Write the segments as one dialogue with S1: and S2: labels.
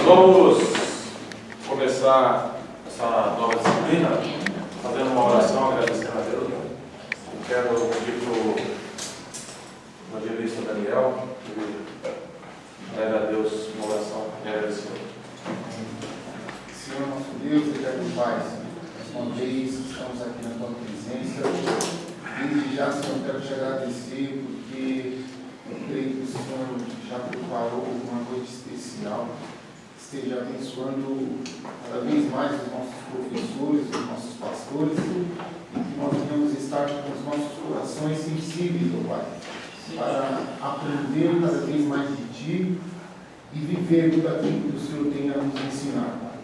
S1: Vamos começar essa nova disciplina fazendo uma oração, agradecendo a Deus. Eu quero pedir para o evangelista Daniel que leve a Deus uma oração e agradecer.
S2: Senhor nosso Deus, eterno Pai, mais uma vez estamos aqui na tua presença. Desde já, Senhor, quero te agradecer porque eu creio que o Senhor já preparou uma noite especial. Esteja abençoando cada vez mais os nossos professores, os nossos pastores, e que nós venhamos estar com os nossos corações sensíveis, ó Pai, para aprender cada vez mais de Ti e viver tudo aquilo que o Senhor tem a nos ensinar, Pai.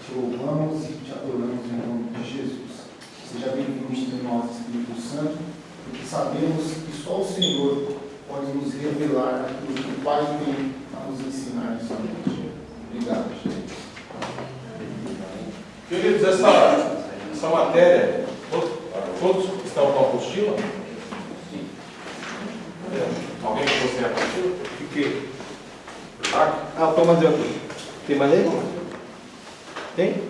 S2: Te louvamos e te adoramos em nome de Jesus. Seja bem-vindo em nós, Espírito Santo, porque sabemos que só o Senhor pode nos revelar aquilo que o Pai tem a nos ensinar nessa noite. Obrigado, gente.
S1: Queridos, essa matéria, todos estão com a apostila? Alguém que você é a apostila?
S3: Fiquei.
S1: Tá?
S3: Thomas deu aqui. Tem mais aí? Tem?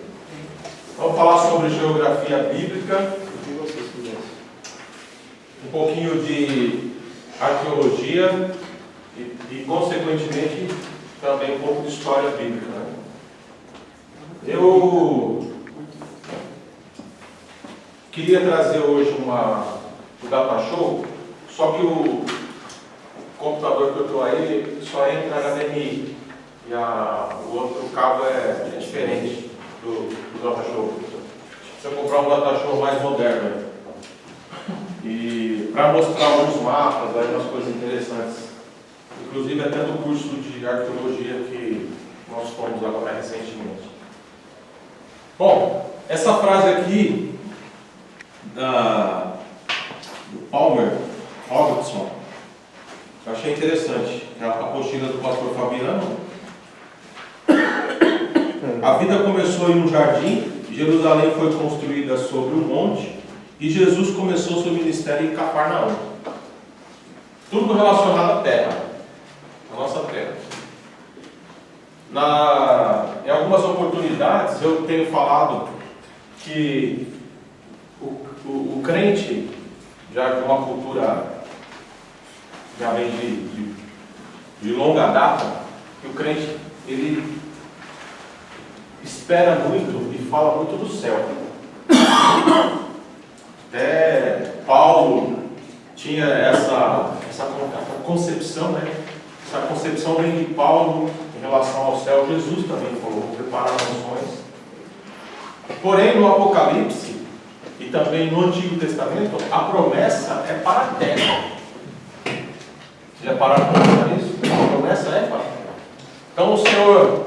S1: Vamos falar sobre geografia bíblica,
S3: O que vocês quiserem.
S1: um pouquinho de arqueologia e consequentemente, também um pouco de história bíblica. Né? Eu queria trazer hoje o Data Show, só que o computador que eu estou aí só entra HDMI e o outro cabo é diferente do Data Show. Precisa comprar um Data Show mais moderno. Né? E para mostrar alguns mapas, aí umas coisas interessantes. Inclusive até do curso de arqueologia que nós fomos agora recentemente. Bom, essa frase aqui do Palmer Robertson, eu achei interessante. É a apostila do pastor Fabiano. A vida começou em um jardim, Jerusalém foi construída sobre um monte e Jesus começou seu ministério em Cafarnaum. Tudo relacionado à terra. Nossa terra. Em algumas oportunidades eu tenho falado que o crente, já de uma cultura já vem de longa data, que o crente ele espera muito e fala muito do céu. Até Paulo tinha essa concepção, né? Essa concepção vem de Paulo em relação ao céu. Jesus também falou, vou preparar nações. Porém, no Apocalipse e também no Antigo Testamento, a promessa é para a terra. Vocês já pararam para pensar nisso? A promessa é para a terra. Então, o Senhor,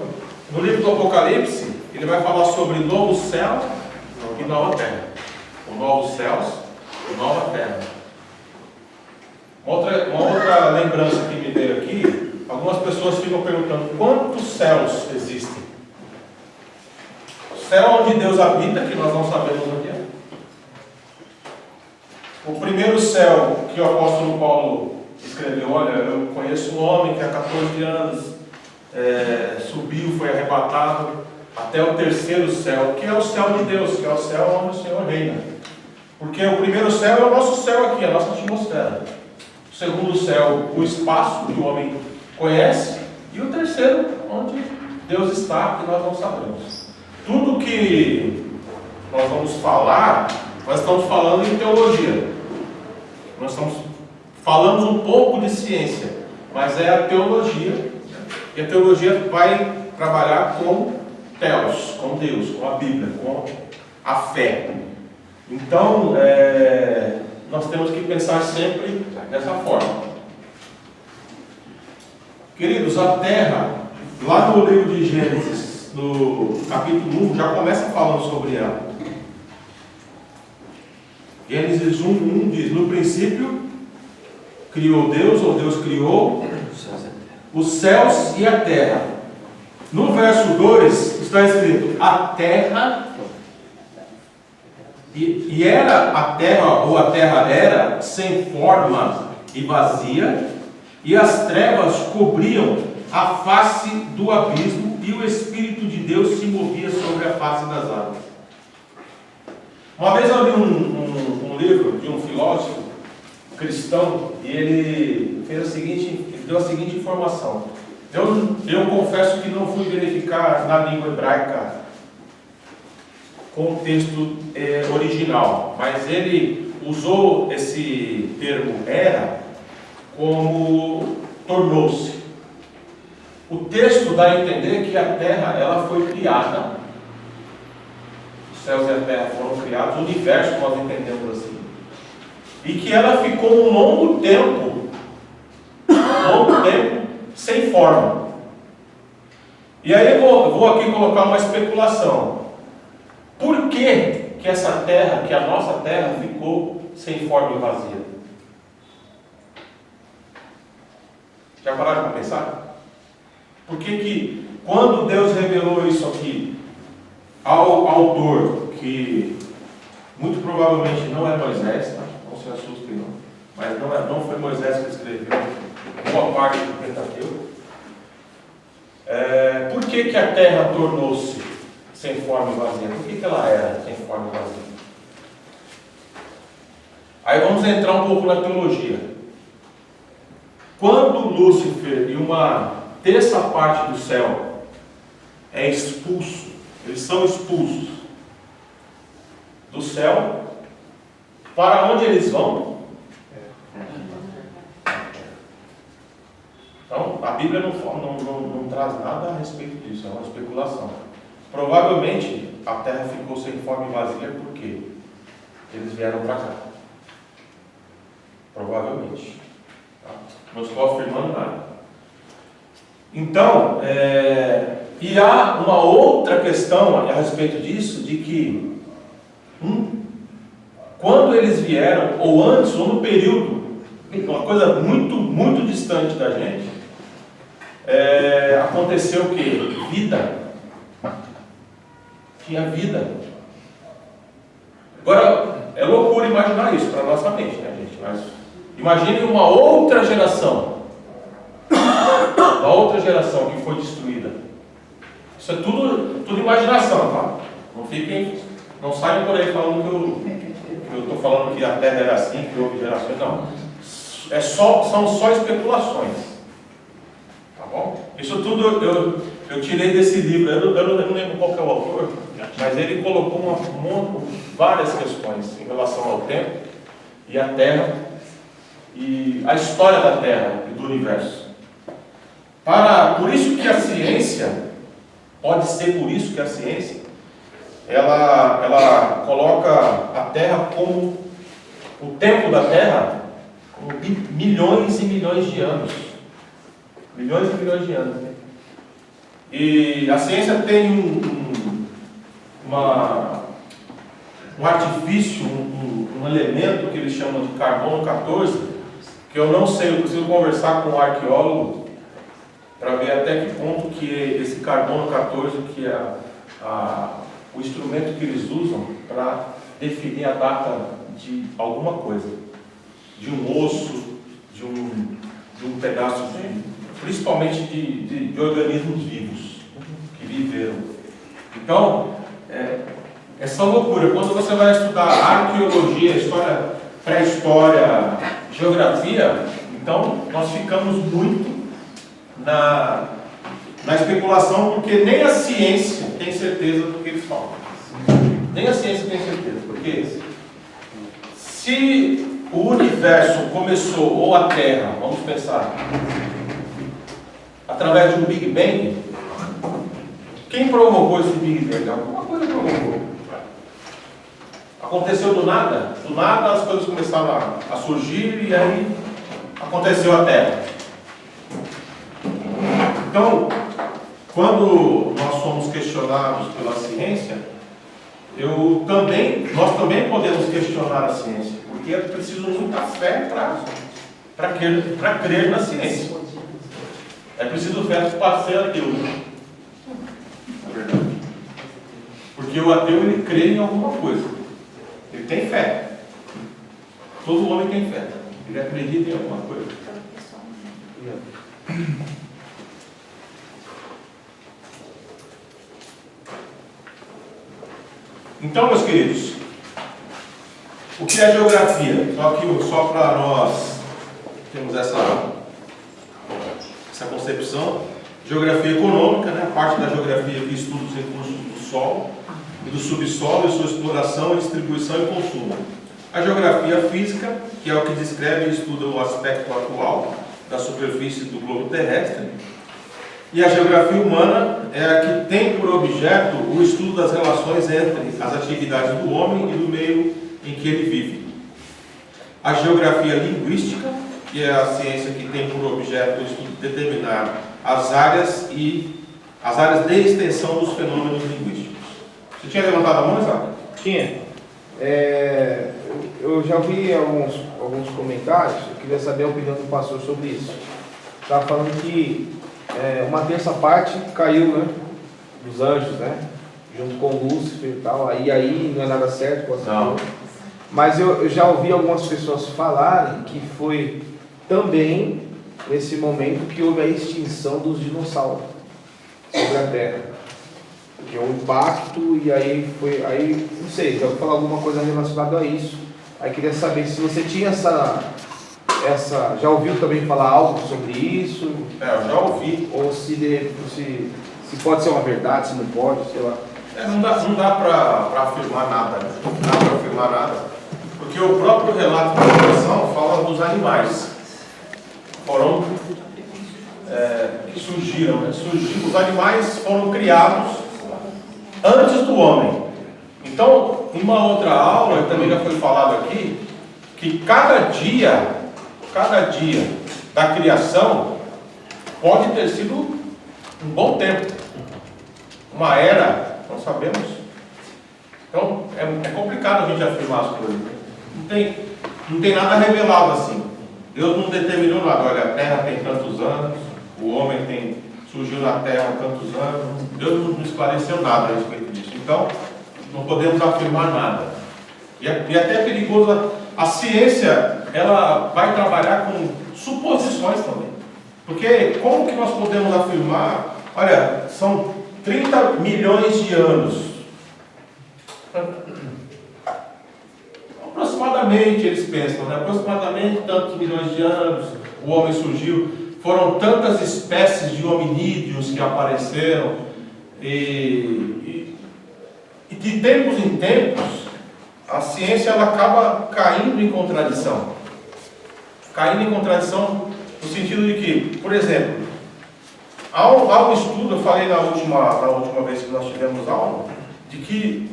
S1: no livro do Apocalipse, ele vai falar sobre novo céu e nova terra. Os novos céus e nova terra. Uma outra lembrança que me veio aqui, algumas pessoas ficam perguntando quantos céus existem. O céu onde Deus habita, que nós não sabemos onde é. O primeiro céu que o apóstolo Paulo escreveu, olha, eu conheço um homem que há 14 anos subiu, foi arrebatado até o terceiro céu, que é o céu de Deus, que é o céu onde o Senhor reina. Porque o primeiro céu é o nosso céu aqui, a nossa atmosfera. O segundo céu, o espaço que o homem conhece, e o terceiro, onde Deus está, que nós não sabemos. Tudo que nós vamos falar, nós estamos falando em teologia. Nós falamos um pouco de ciência, mas é a teologia, e a teologia vai trabalhar com Deus, com Deus, com a Bíblia, com a fé. Então, nós temos que pensar sempre dessa forma. Queridos, a terra, lá no livro de Gênesis, no capítulo 1, já começa falando sobre ela. Gênesis 1:1 diz: no princípio criou Deus, ou Deus criou os céus e a terra. No verso 2 está escrito: a terra. E era a terra, ou a terra era, sem forma e vazia, e as trevas cobriam a face do abismo, e o Espírito de Deus se movia sobre a face das águas. Uma vez eu li um livro de um filósofo cristão e ele deu a seguinte informação. Eu confesso que não fui verificar na língua hebraica com o texto original, mas ele usou esse termo era como tornou-se. O texto dá a entender que a terra ela foi criada, os céus e a terra foram criados, o universo nós entendemos assim, e que ela ficou um longo tempo sem forma. E aí eu vou aqui colocar uma especulação. Por que essa terra, que a nossa terra, ficou sem forma e vazia? Já pararam para pensar? Por que quando Deus revelou isso aqui ao autor, que muito provavelmente não é Moisés, tá? Não se assustem não, mas não foi Moisés que escreveu boa parte do Pentateuco, por que a terra tornou-se sem forma e vazia? Por que ela era sem forma e vazia? Aí vamos entrar um pouco na teologia. Quando Lúcifer e uma terça parte do céu é expulso, eles são expulsos do céu, para onde eles vão? Então, a Bíblia não traz nada a respeito disso, é uma especulação. Provavelmente, a terra ficou sem forma e vazia porque eles vieram para cá. Provavelmente. Tá? Não estou afirmando nada. Então, e há uma outra questão a respeito disso, de que quando eles vieram, ou antes, ou no período, uma coisa muito, muito distante da gente, aconteceu o quê? Vida. Tinha vida. Agora, é loucura imaginar isso para a nossa mente, né, gente? Mas imagine uma outra geração. Uma outra geração que foi destruída. Isso é tudo imaginação, tá? Não saiam por aí falando que eu estou falando que a Terra era assim, que houve gerações. Não. São só especulações. Tá bom? Isso tudo eu tirei desse livro. Eu não lembro qual que é o autor, mas ele colocou várias questões em relação ao tempo e a Terra e a história da Terra e do universo. Por isso que a ciência, pode ser por isso que a ciência, ela coloca a Terra como, o tempo da Terra, como milhões e milhões de anos. Milhões e milhões de anos. E a ciência tem um artifício, um elemento que eles chamam de carbono 14, que eu não sei, eu preciso conversar com um arqueólogo para ver até que ponto que esse carbono 14, que é o instrumento que eles usam para definir a data de alguma coisa, de um osso, de um pedaço principalmente de organismos vivos que viveram. Então, essa loucura. Quando você vai estudar arqueologia, história, pré-história, geografia, então nós ficamos muito na especulação, porque nem a ciência tem certeza do que eles falam. Nem a ciência tem certeza, porque se o universo começou, ou a Terra, vamos pensar, através de um Big Bang, quem provocou esse Big Bang? Alguma coisa provocou. Aconteceu do nada as coisas começaram a surgir e aí aconteceu a Terra. Então, quando nós somos questionados pela ciência, nós também podemos questionar a ciência, porque é preciso muita fé para crer na ciência. É preciso fé para ser ateu. É verdade. Porque o ateu, ele crê em alguma coisa. Ele tem fé. Todo homem tem fé. Ele acredita em alguma coisa. Então, meus queridos, o que é geografia? Só para nós termos essa concepção. Geografia econômica, né? Parte da geografia que estuda os recursos do solo e do subsolo e sua exploração, distribuição e consumo. A geografia física, que é o que descreve e estuda o aspecto atual da superfície do globo terrestre. E a geografia humana é a que tem por objeto o estudo das relações entre as atividades do homem e do meio em que ele vive. A geografia linguística, que é a ciência que tem por objeto o estudo de determinar as áreas de extensão dos fenômenos linguísticos. Você tinha levantado a mão, Isaac?
S3: Tinha. Eu já vi alguns comentários, eu queria saber a opinião do pastor sobre isso. Estava falando que uma terça parte caiu, né, dos anjos, né, junto com Lúcifer e tal, aí não é nada certo, pastor. Mas eu já ouvi algumas pessoas falarem que foi também nesse momento que houve a extinção dos dinossauros sobre a Terra. Que é um impacto e aí não sei, já vou falar alguma coisa relacionada a isso. Aí queria saber se você tinha já ouviu também falar algo sobre isso?
S1: Eu já ouvi.
S3: Ou se pode ser uma verdade, se não pode, sei lá.
S1: Não dá para afirmar nada, né? Não dá para afirmar nada. Porque o próprio relato da criação fala dos animais. Que surgiram, né? Os animais foram criados antes do homem. Então, em uma outra aula, também já foi falado aqui, que cada dia da criação pode ter sido um bom tempo, uma era, não sabemos. Então, é complicado a gente afirmar as coisas. Não tem nada revelado assim. Deus não determinou nada. Olha, a Terra tem tantos anos, o homem surgiu na Terra há tantos anos. Deus não esclareceu nada a respeito disso. Então, não podemos afirmar nada. E até é perigoso. A ciência, ela vai trabalhar com suposições também. Porque como que nós podemos afirmar? Olha, são 30 milhões de anos. Aproximadamente, eles pensam, né? Aproximadamente tantos milhões de anos o homem surgiu. Foram tantas espécies de hominídeos que apareceram. E de tempos em tempos, a ciência ela acaba caindo em contradição. Caindo em contradição no sentido de que, por exemplo, há um estudo, eu falei na última vez que nós tivemos aula, de que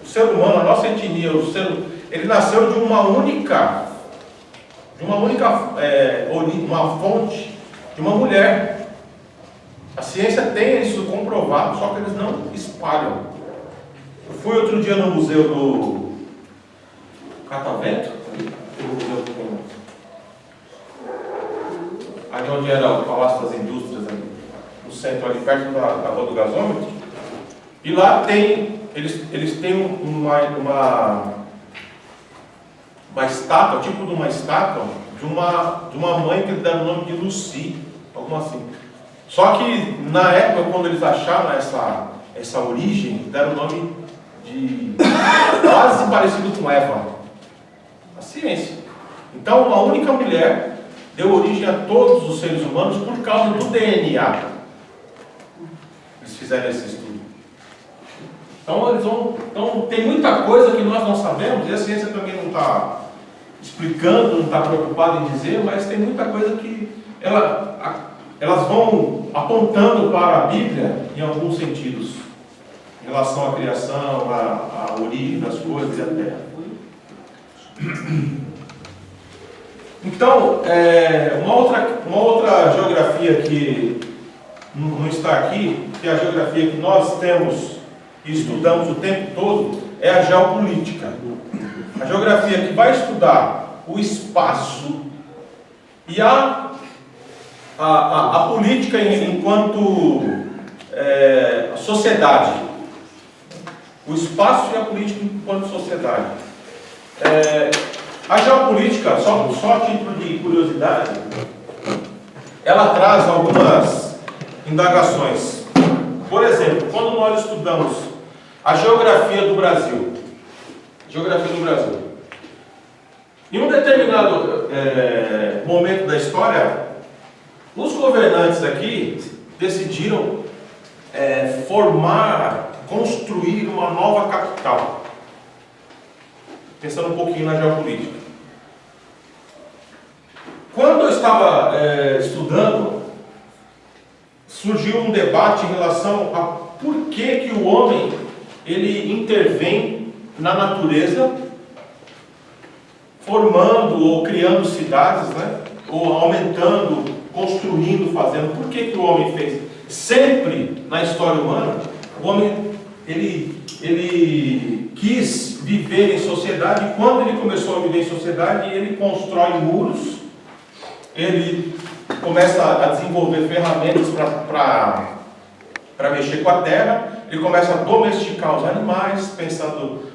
S1: o ser humano, a nossa etnia, ele nasceu de uma única uma fonte, de uma mulher. A ciência tem isso comprovado, só que eles não espalham. Eu fui outro dia no museu do Catavento, ali onde era o Palácio das Indústrias, ali, no centro, ali perto da Rua do Gasômetro, e lá eles têm uma estátua, tipo de uma estátua, de uma mãe que deram o nome de Lucy, algo assim. Só que na época, quando eles acharam essa origem, deram o nome de quase parecido com Eva. A ciência. Então, uma única mulher deu origem a todos os seres humanos por causa do DNA. Eles fizeram esse estudo. Então tem muita coisa que nós não sabemos, e a ciência também não está explicando, não está preocupada em dizer, mas tem muita coisa que elas vão apontando para a Bíblia em alguns sentidos, em relação à criação, à origem das coisas e à Terra. Então, uma outra geografia que não está aqui, que é a geografia que nós temos e estudamos o tempo todo, é a geopolítica. A geografia que vai estudar o espaço e a política enquanto sociedade. O espaço e a política enquanto sociedade. A geopolítica, só a título de curiosidade, ela traz algumas indagações. Por exemplo, quando nós estudamos A geografia do Brasil. Geografia do Brasil. Em um determinado momento da história, os governantes aqui decidiram construir uma nova capital. Pensando um pouquinho na geopolítica. Quando eu estava estudando, surgiu um debate em relação a por que o homem ele intervém na natureza, formando ou criando cidades, né? Ou aumentando, construindo, fazendo. Por que o homem fez? Sempre na história humana, o homem ele quis viver em sociedade, e quando ele começou a viver em sociedade, ele constrói muros, ele começa a desenvolver ferramentas para mexer com a terra, ele começa a domesticar os animais, pensando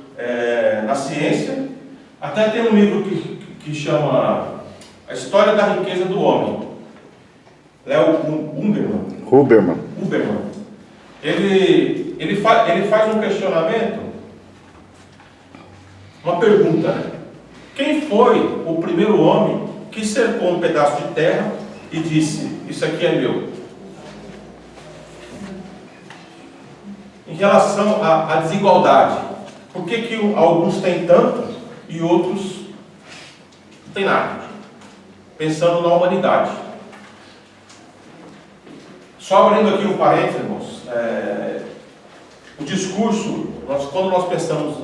S1: na ciência. Até tem um livro que chama A História da Riqueza do Homem. Léo Huberman. Ele faz um questionamento, uma pergunta, né? Quem foi o primeiro homem que cercou um pedaço de terra e disse, isso aqui é meu? Em relação à desigualdade, por que alguns têm tanto e outros não têm nada? Pensando na humanidade. Só abrindo aqui um parênteses, irmãos, o discurso, quando nós pensamos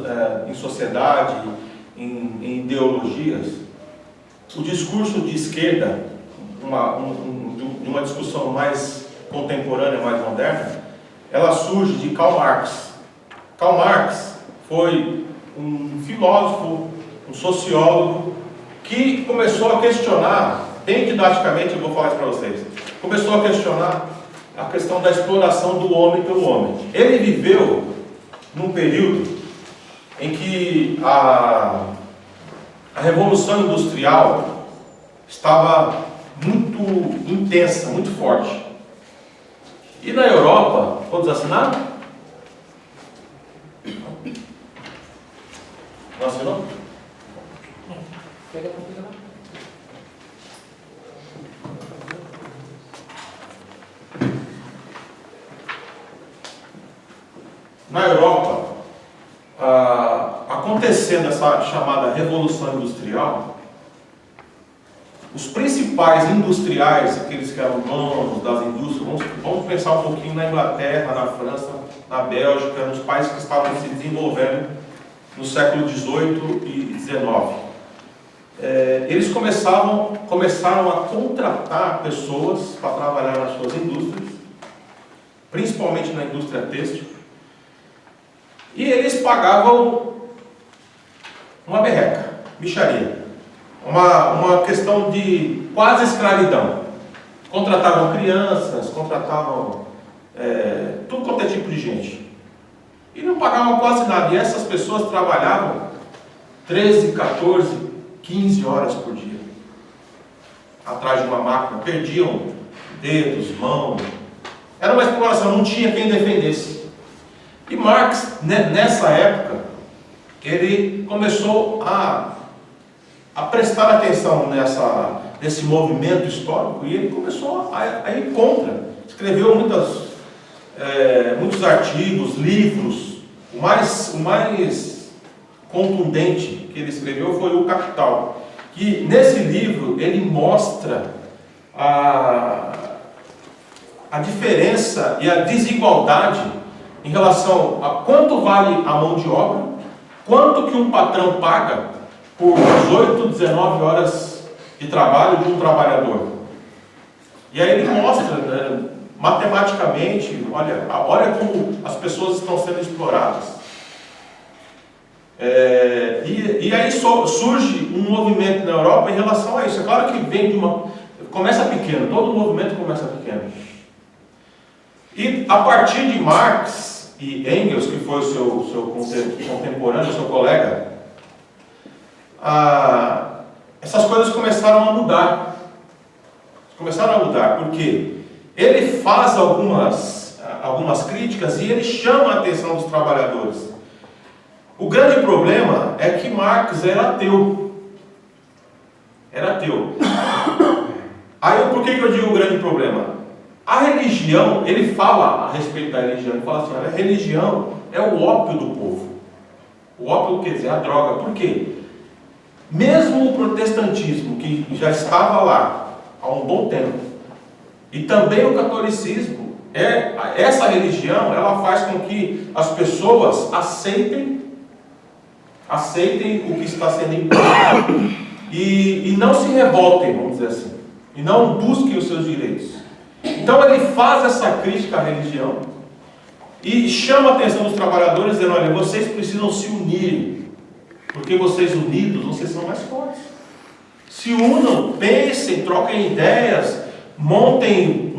S1: em sociedade, em ideologias, o discurso de esquerda, de uma discussão mais contemporânea, mais moderna, ela surge de Karl Marx. Karl Marx foi um filósofo, um sociólogo, que começou a questionar, bem didaticamente eu vou falar isso para vocês, começou a questionar a questão da exploração do homem pelo homem. Ele viveu num período em que a Revolução Industrial estava muito intensa, muito forte. E na Europa, todos assinaram? Não assinou?
S3: Pega a comida lá.
S1: Na Europa, acontecendo essa chamada Revolução Industrial, os principais industriais, aqueles que eram donos das indústrias, vamos pensar um pouquinho na Inglaterra, na França, na Bélgica, nos países que estavam se desenvolvendo no século XVIII e XIX. Eles começaram a contratar pessoas para trabalhar nas suas indústrias, principalmente na indústria têxtil, e eles pagavam uma merreca, mixaria, uma questão de quase escravidão. Contratavam crianças, contratavam tudo quanto é tipo de gente, e não pagavam quase nada. E essas pessoas trabalhavam 13, 14, 15 horas por dia, atrás de uma máquina, perdiam dedos, mãos. Era uma exploração, não tinha quem defendesse. E Marx, nessa época, ele começou a prestar atenção nesse movimento histórico, e ele começou a ir contra. Escreveu muitos artigos, livros. O mais contundente que ele escreveu foi o Capital, que nesse livro ele mostra a diferença e a desigualdade em relação a quanto vale a mão de obra, quanto que um patrão paga por 18, 19 horas de trabalho de um trabalhador. E aí ele mostra, matematicamente, olha como as pessoas estão sendo exploradas. E aí surge um movimento na Europa em relação a isso. É claro que começa pequeno, todo movimento começa pequeno. E a partir de Marx e Engels, que foi o seu contemporâneo, seu colega, essas coisas começaram a mudar. Porque ele faz alguns algumas críticas e ele chama a atenção dos trabalhadores. O grande problema é que Marx era ateu. Era ateu. Aí por que eu digo o grande problema? A religião, ele fala a respeito da religião, ele fala assim, olha, a religião é o ópio do povo. O ópio quer dizer a droga. Por quê? Mesmo o protestantismo, que já estava lá há um bom tempo, e também o catolicismo, essa religião, ela faz com que as pessoas aceitem o que está sendo imposto e não se revoltem, vamos dizer assim, e não busquem os seus direitos. Então ele faz essa crítica à religião e chama a atenção dos trabalhadores, dizendo, olha, vocês precisam se unir, porque vocês unidos, vocês são mais fortes. Se unam, pensem, troquem ideias, montem,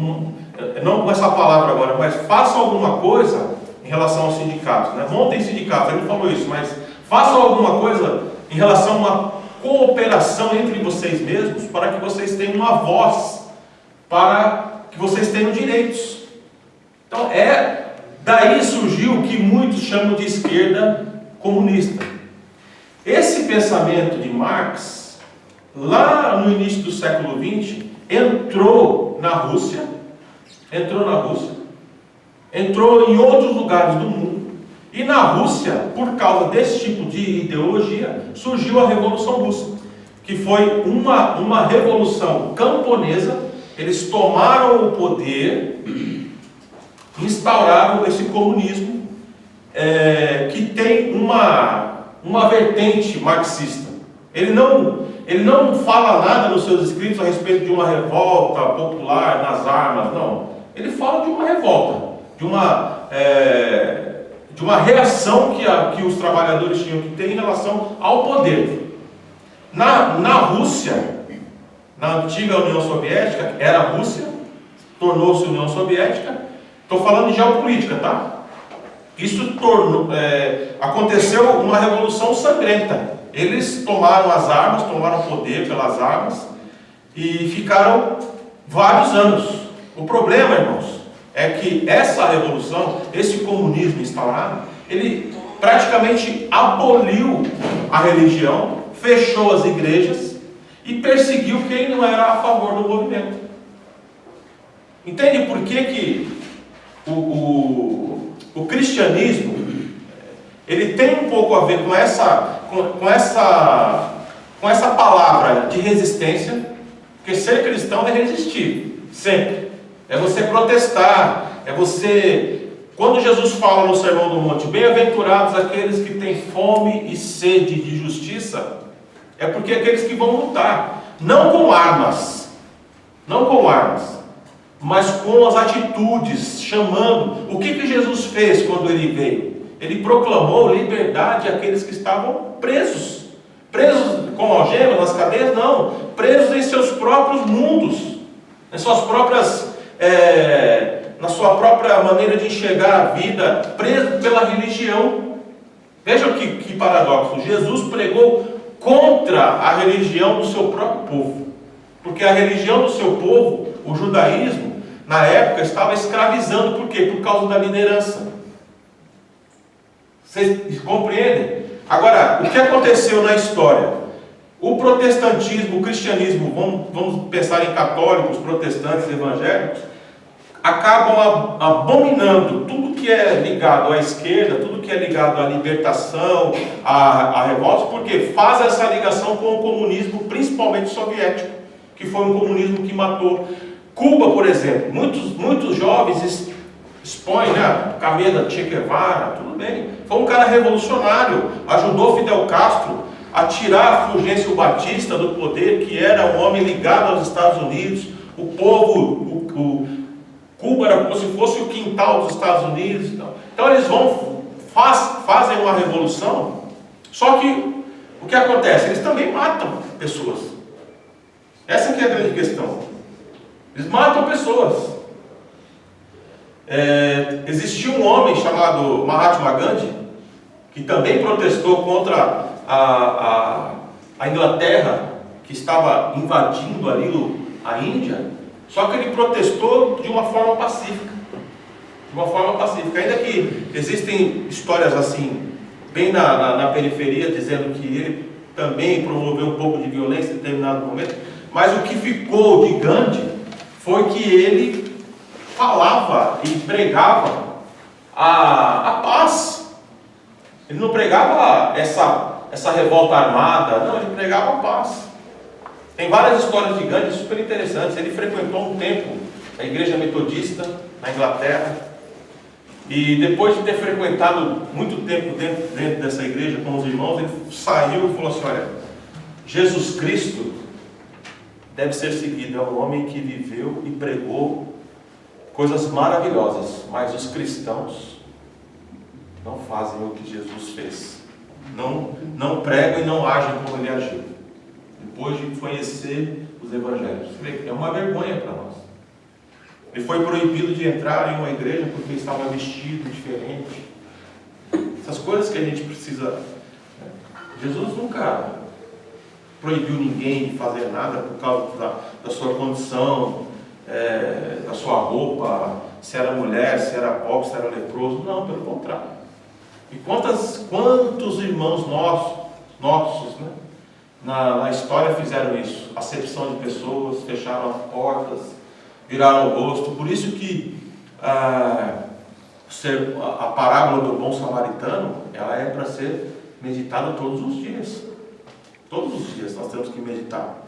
S1: não com essa palavra agora, mas façam alguma coisa em relação aos sindicatos, né? Montem sindicatos, ele não falou isso, mas façam alguma coisa em relação a uma cooperação entre vocês mesmos, para que vocês tenham uma voz, para que vocês tenham direitos. Então daí surgiu o que muitos chamam de esquerda comunista. Esse pensamento de Marx, lá no início do século XX, entrou na Rússia, entrou em outros lugares do mundo, e na Rússia, por causa desse tipo de ideologia, surgiu a Revolução Russa, que foi uma revolução camponesa. Eles tomaram o poder, instauraram esse comunismo, que tem uma vertente marxista. Ele não fala nada nos seus escritos a respeito de uma revolta popular nas armas, não. Ele fala de uma revolta, de uma reação que os trabalhadores tinham que ter em relação ao poder. Na Rússia, na antiga União Soviética, era a Rússia, tornou-se União Soviética. Estou falando de geopolítica, tá? Isso aconteceu uma revolução sangrenta. Eles tomaram as armas, tomaram o poder pelas armas e ficaram vários anos. O problema, irmãos, é que essa revolução, esse comunismo instaurado, ele praticamente aboliu a religião, fechou as igrejas e perseguiu quem não era a favor do movimento. Entende por que o cristianismo, ele tem um pouco a ver com essa palavra de resistência? Porque ser cristão é resistir, sempre. É você protestar, é você... Quando Jesus fala no Sermão do Monte, bem-aventurados aqueles que têm fome e sede de justiça, é porque aqueles que vão lutar, não com armas, mas com as atitudes, chamando. O que Jesus fez quando ele veio? Ele proclamou liberdade àqueles que estavam presos com algemas, nas cadeias, não, presos em seus próprios mundos, em suas próprias, na sua própria maneira de enxergar a vida, preso pela religião. Veja que paradoxo, Jesus pregou contra a religião do seu próprio povo, porque a religião do seu povo, o judaísmo, na época estava escravizando. Por quê? Por causa da liderança. Vocês compreendem? Agora, o que aconteceu na história? O protestantismo, o cristianismo, vamos pensar em católicos, protestantes, evangélicos, acabam abominando tudo que é ligado à esquerda, tudo que é ligado à libertação, à revolta, porque faz essa ligação com o comunismo, principalmente soviético, que foi um comunismo que matou. Cuba, por exemplo, muitos jovens expõem, né, Cameda, Che Guevara, tudo bem, foi um cara revolucionário, ajudou Fidel Castro a tirar Fulgêncio Batista do poder, que era um homem ligado aos Estados Unidos. O povo, Cuba era como se fosse o quintal dos Estados Unidos. Então eles fazem uma revolução, só que o que acontece? Eles também matam pessoas. Essa que é a grande questão. Eles matam pessoas. Existiu um homem chamado Mahatma Gandhi, que também protestou contra a Inglaterra, que estava invadindo ali a Índia, só que ele protestou de uma forma pacífica. de uma forma pacífica. Ainda que existem histórias assim, bem na periferia, dizendo que ele também promoveu um pouco de violência em determinado momento, mas o que ficou de Gandhi foi que ele falava e pregava a paz. Ele não pregava essa revolta armada, não, ele pregava a paz. Tem várias histórias de Gandhi super interessantes. Ele frequentou um tempo a igreja metodista na Inglaterra, e depois de ter frequentado muito tempo dentro dessa igreja com os irmãos, ele saiu e falou assim: olha, Jesus Cristo deve ser seguido, é um homem que viveu e pregou coisas maravilhosas, mas os cristãos não fazem o que Jesus fez, não pregam e não agem como ele agiu, depois de conhecer os evangelhos. É uma vergonha para nós. Ele foi proibido de entrar em uma igreja porque estava vestido diferente. Essas coisas que a gente precisa. Jesus nunca proibiu ninguém de fazer nada por causa da sua condição, da sua roupa, se era mulher, se era pobre, se era leproso. Não, pelo contrário. E quantos irmãos nossos, né, na história fizeram isso? Acepção de pessoas, fecharam as portas, viraram o rosto. Por isso que a parábola do bom samaritano, ela é para ser meditada todos os dias. Todos os dias nós temos que meditar.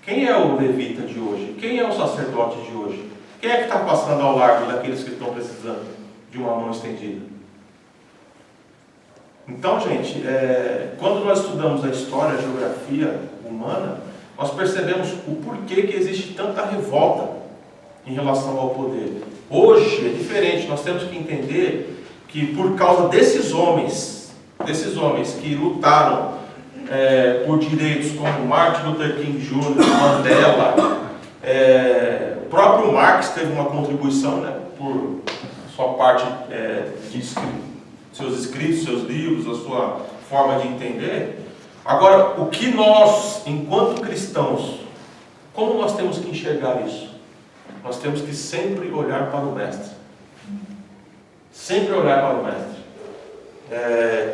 S1: Quem é o levita de hoje? Quem é o sacerdote de hoje? Quem é que está passando ao largo daqueles que estão precisando de uma mão estendida? Então, gente, quando nós estudamos a história, a geografia humana, nós percebemos o porquê que existe tanta revolta em relação ao poder. Hoje é diferente. Nós temos que entender que por causa desses homens que lutaram por direitos como Martin Luther King Jr., Mandela, o próprio Marx teve uma contribuição, né, por sua parte de seus escritos, seus livros, a sua forma de entender. Agora, o que nós, enquanto cristãos, como nós temos que enxergar isso? Nós temos que sempre olhar para o Mestre. Sempre olhar para o Mestre.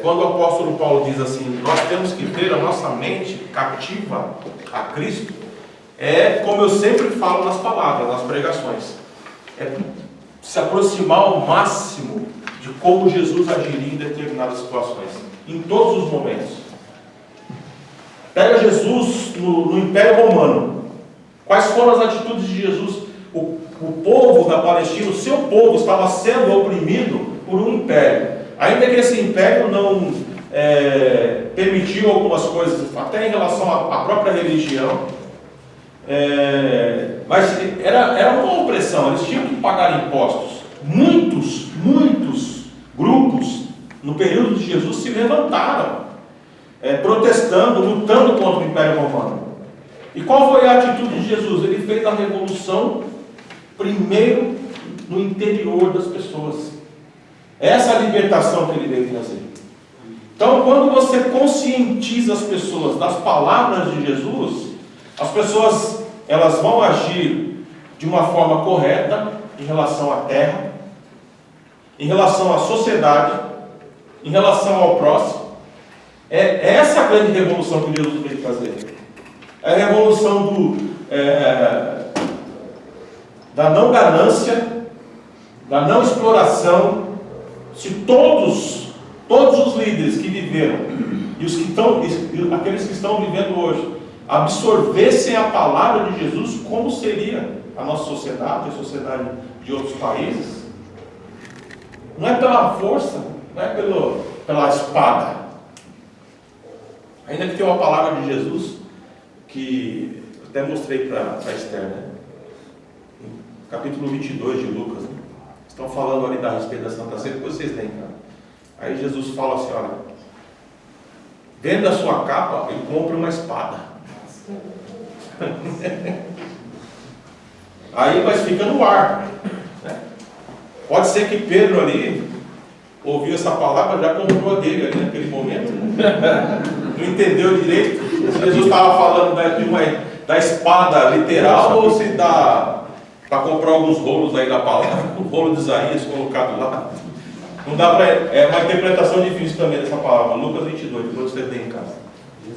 S1: Quando o apóstolo Paulo diz assim, nós temos que ter a nossa mente cativa a Cristo, como eu sempre falo nas palavras, nas pregações, se aproximar ao máximo de como Jesus agiria em determinadas situações, em todos os momentos. Pega Jesus no Império Romano. Quais foram as atitudes de Jesus? O povo da Palestina, o seu povo, estava sendo oprimido por um império. Ainda que esse império não permitiu algumas coisas, até em relação à própria religião, mas era uma opressão, eles tinham que pagar impostos. Muitos grupos, no período de Jesus, se levantaram, protestando, lutando contra o Império Romano. E qual foi a atitude de Jesus? Ele fez a revolução primeiro no interior das pessoas. Essa é a libertação que ele veio trazer. Então, quando você conscientiza as pessoas das palavras de Jesus, as pessoas elas vão agir de uma forma correta em relação à terra, em relação à sociedade, em relação ao próximo. Essa a grande revolução que Jesus veio trazer. É a revolução da não ganância, da não exploração. Se todos os líderes que viveram e aqueles que estão vivendo hoje absorvessem a palavra de Jesus, como seria a nossa sociedade, a sociedade de outros países? Não é pela força, não é pela espada. Ainda que tem uma palavra de Jesus que até mostrei para a Esther, né? Capítulo 22 de Lucas, né? Estão falando ali a respeito da Santa Ceia, depois vocês leem, cara. Aí Jesus fala assim, olha, venda a sua capa e compre uma espada. Aí, mas fica no ar, né? Pode ser que Pedro ali ouviu essa palavra, já comprou a dele ali naquele momento, não entendeu direito se Jesus estava falando da espada literal ou se para comprar alguns rolos aí da palavra, o rolo de Isaías colocado lá. Não dá para. É uma interpretação difícil também dessa palavra. Lucas 22, depois você tem em casa.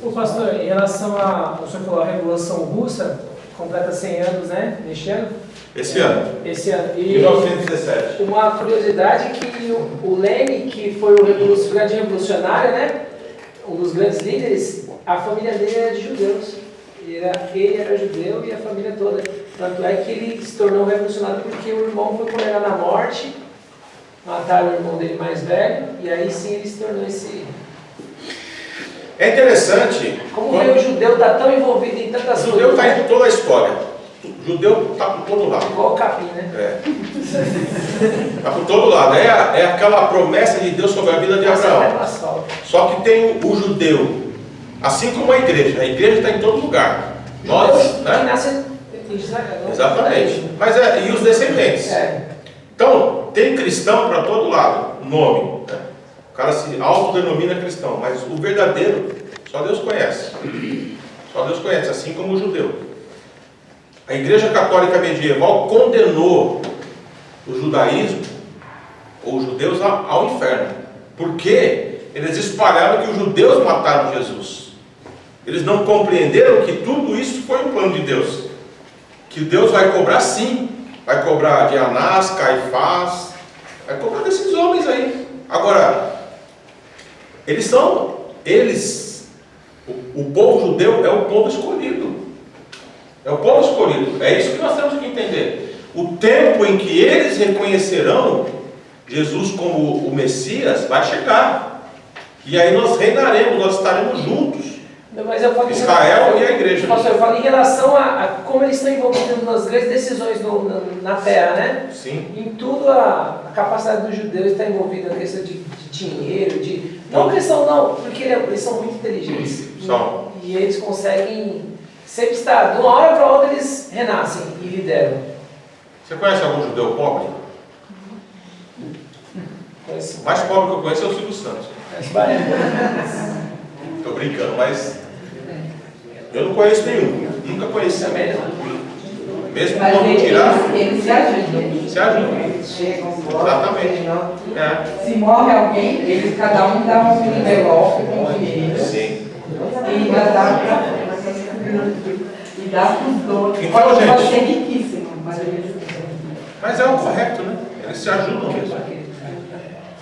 S4: O pastor, em relação a, o senhor falou, a Revolução Russa, completa 100 anos, né, neste ano?
S1: Esse ano.
S4: Esse ano. E
S1: 1917.
S4: uma curiosidade é que o Lenin, que foi o grande revolucionário, né, um dos grandes líderes, a família dele era de judeus. Ele era judeu e a família toda. Tanto é que ele se tornou revolucionário porque o irmão foi condenado à morte, mataram o irmão dele mais velho, e aí sim ele se tornou esse...
S1: É interessante.
S4: Como o judeu está tão envolvido em tantas coisas.
S1: O judeu está em toda a história. O judeu está por todo lado.
S4: Igual o capim, né?
S1: Está por todo lado. É aquela promessa de Deus sobre a vida de Abraão. Só que tem o judeu, assim como a igreja. A igreja está em todo lugar. Nós, né?
S4: Nasce em Israel.
S1: Exatamente. Mas e os descendentes? Então, tem cristão para todo lado. Nome. Né? O cara se autodenomina cristão, mas o verdadeiro só Deus conhece. Só Deus conhece, assim como o judeu. A Igreja Católica Medieval condenou o judaísmo, ou os judeus, ao inferno. Porque eles espalharam que os judeus mataram Jesus. Eles não compreenderam que tudo isso foi um plano de Deus. Que Deus vai cobrar sim. Vai cobrar de Anás, Caifás, vai cobrar desses homens aí. Agora, o povo judeu é o povo escolhido. É o povo escolhido. É isso que nós temos que entender. O tempo em que eles reconhecerão Jesus como o Messias vai chegar. E aí nós reinaremos, nós estaremos juntos.
S4: Não, mas eu falo
S1: Israel e a igreja.
S4: Pastor, eu falo em relação a como eles estão envolvidos nas grandes decisões na terra, né?
S1: Sim.
S4: Em tudo a capacidade dos judeus está envolvida na questão de dinheiro, não questão não, porque eles são muito inteligentes.
S1: São.
S4: E eles conseguem sempre estar, de uma hora para outra eles renascem e lideram.
S1: Você conhece algum judeu pobre?
S4: Conheço.
S1: O mais pobre que eu conheço é o Silvio Santos. Estou brincando, mas eu não conheço nenhum. Nunca conheci. Mesmo
S5: Mas
S1: quando tirar,
S5: eles se ajudam.
S1: se ajuda.
S5: Eles chegam,
S1: Exatamente.
S5: Se morre alguém, eles cada um dá um envelope com dinheiro.
S1: Sim.
S5: E ainda dá para e dá para os donos.
S1: Então,
S5: Pode
S1: gente,
S5: ser riquíssimo, mas eles...
S1: Mas é o correto, né? Eles se ajudam mesmo.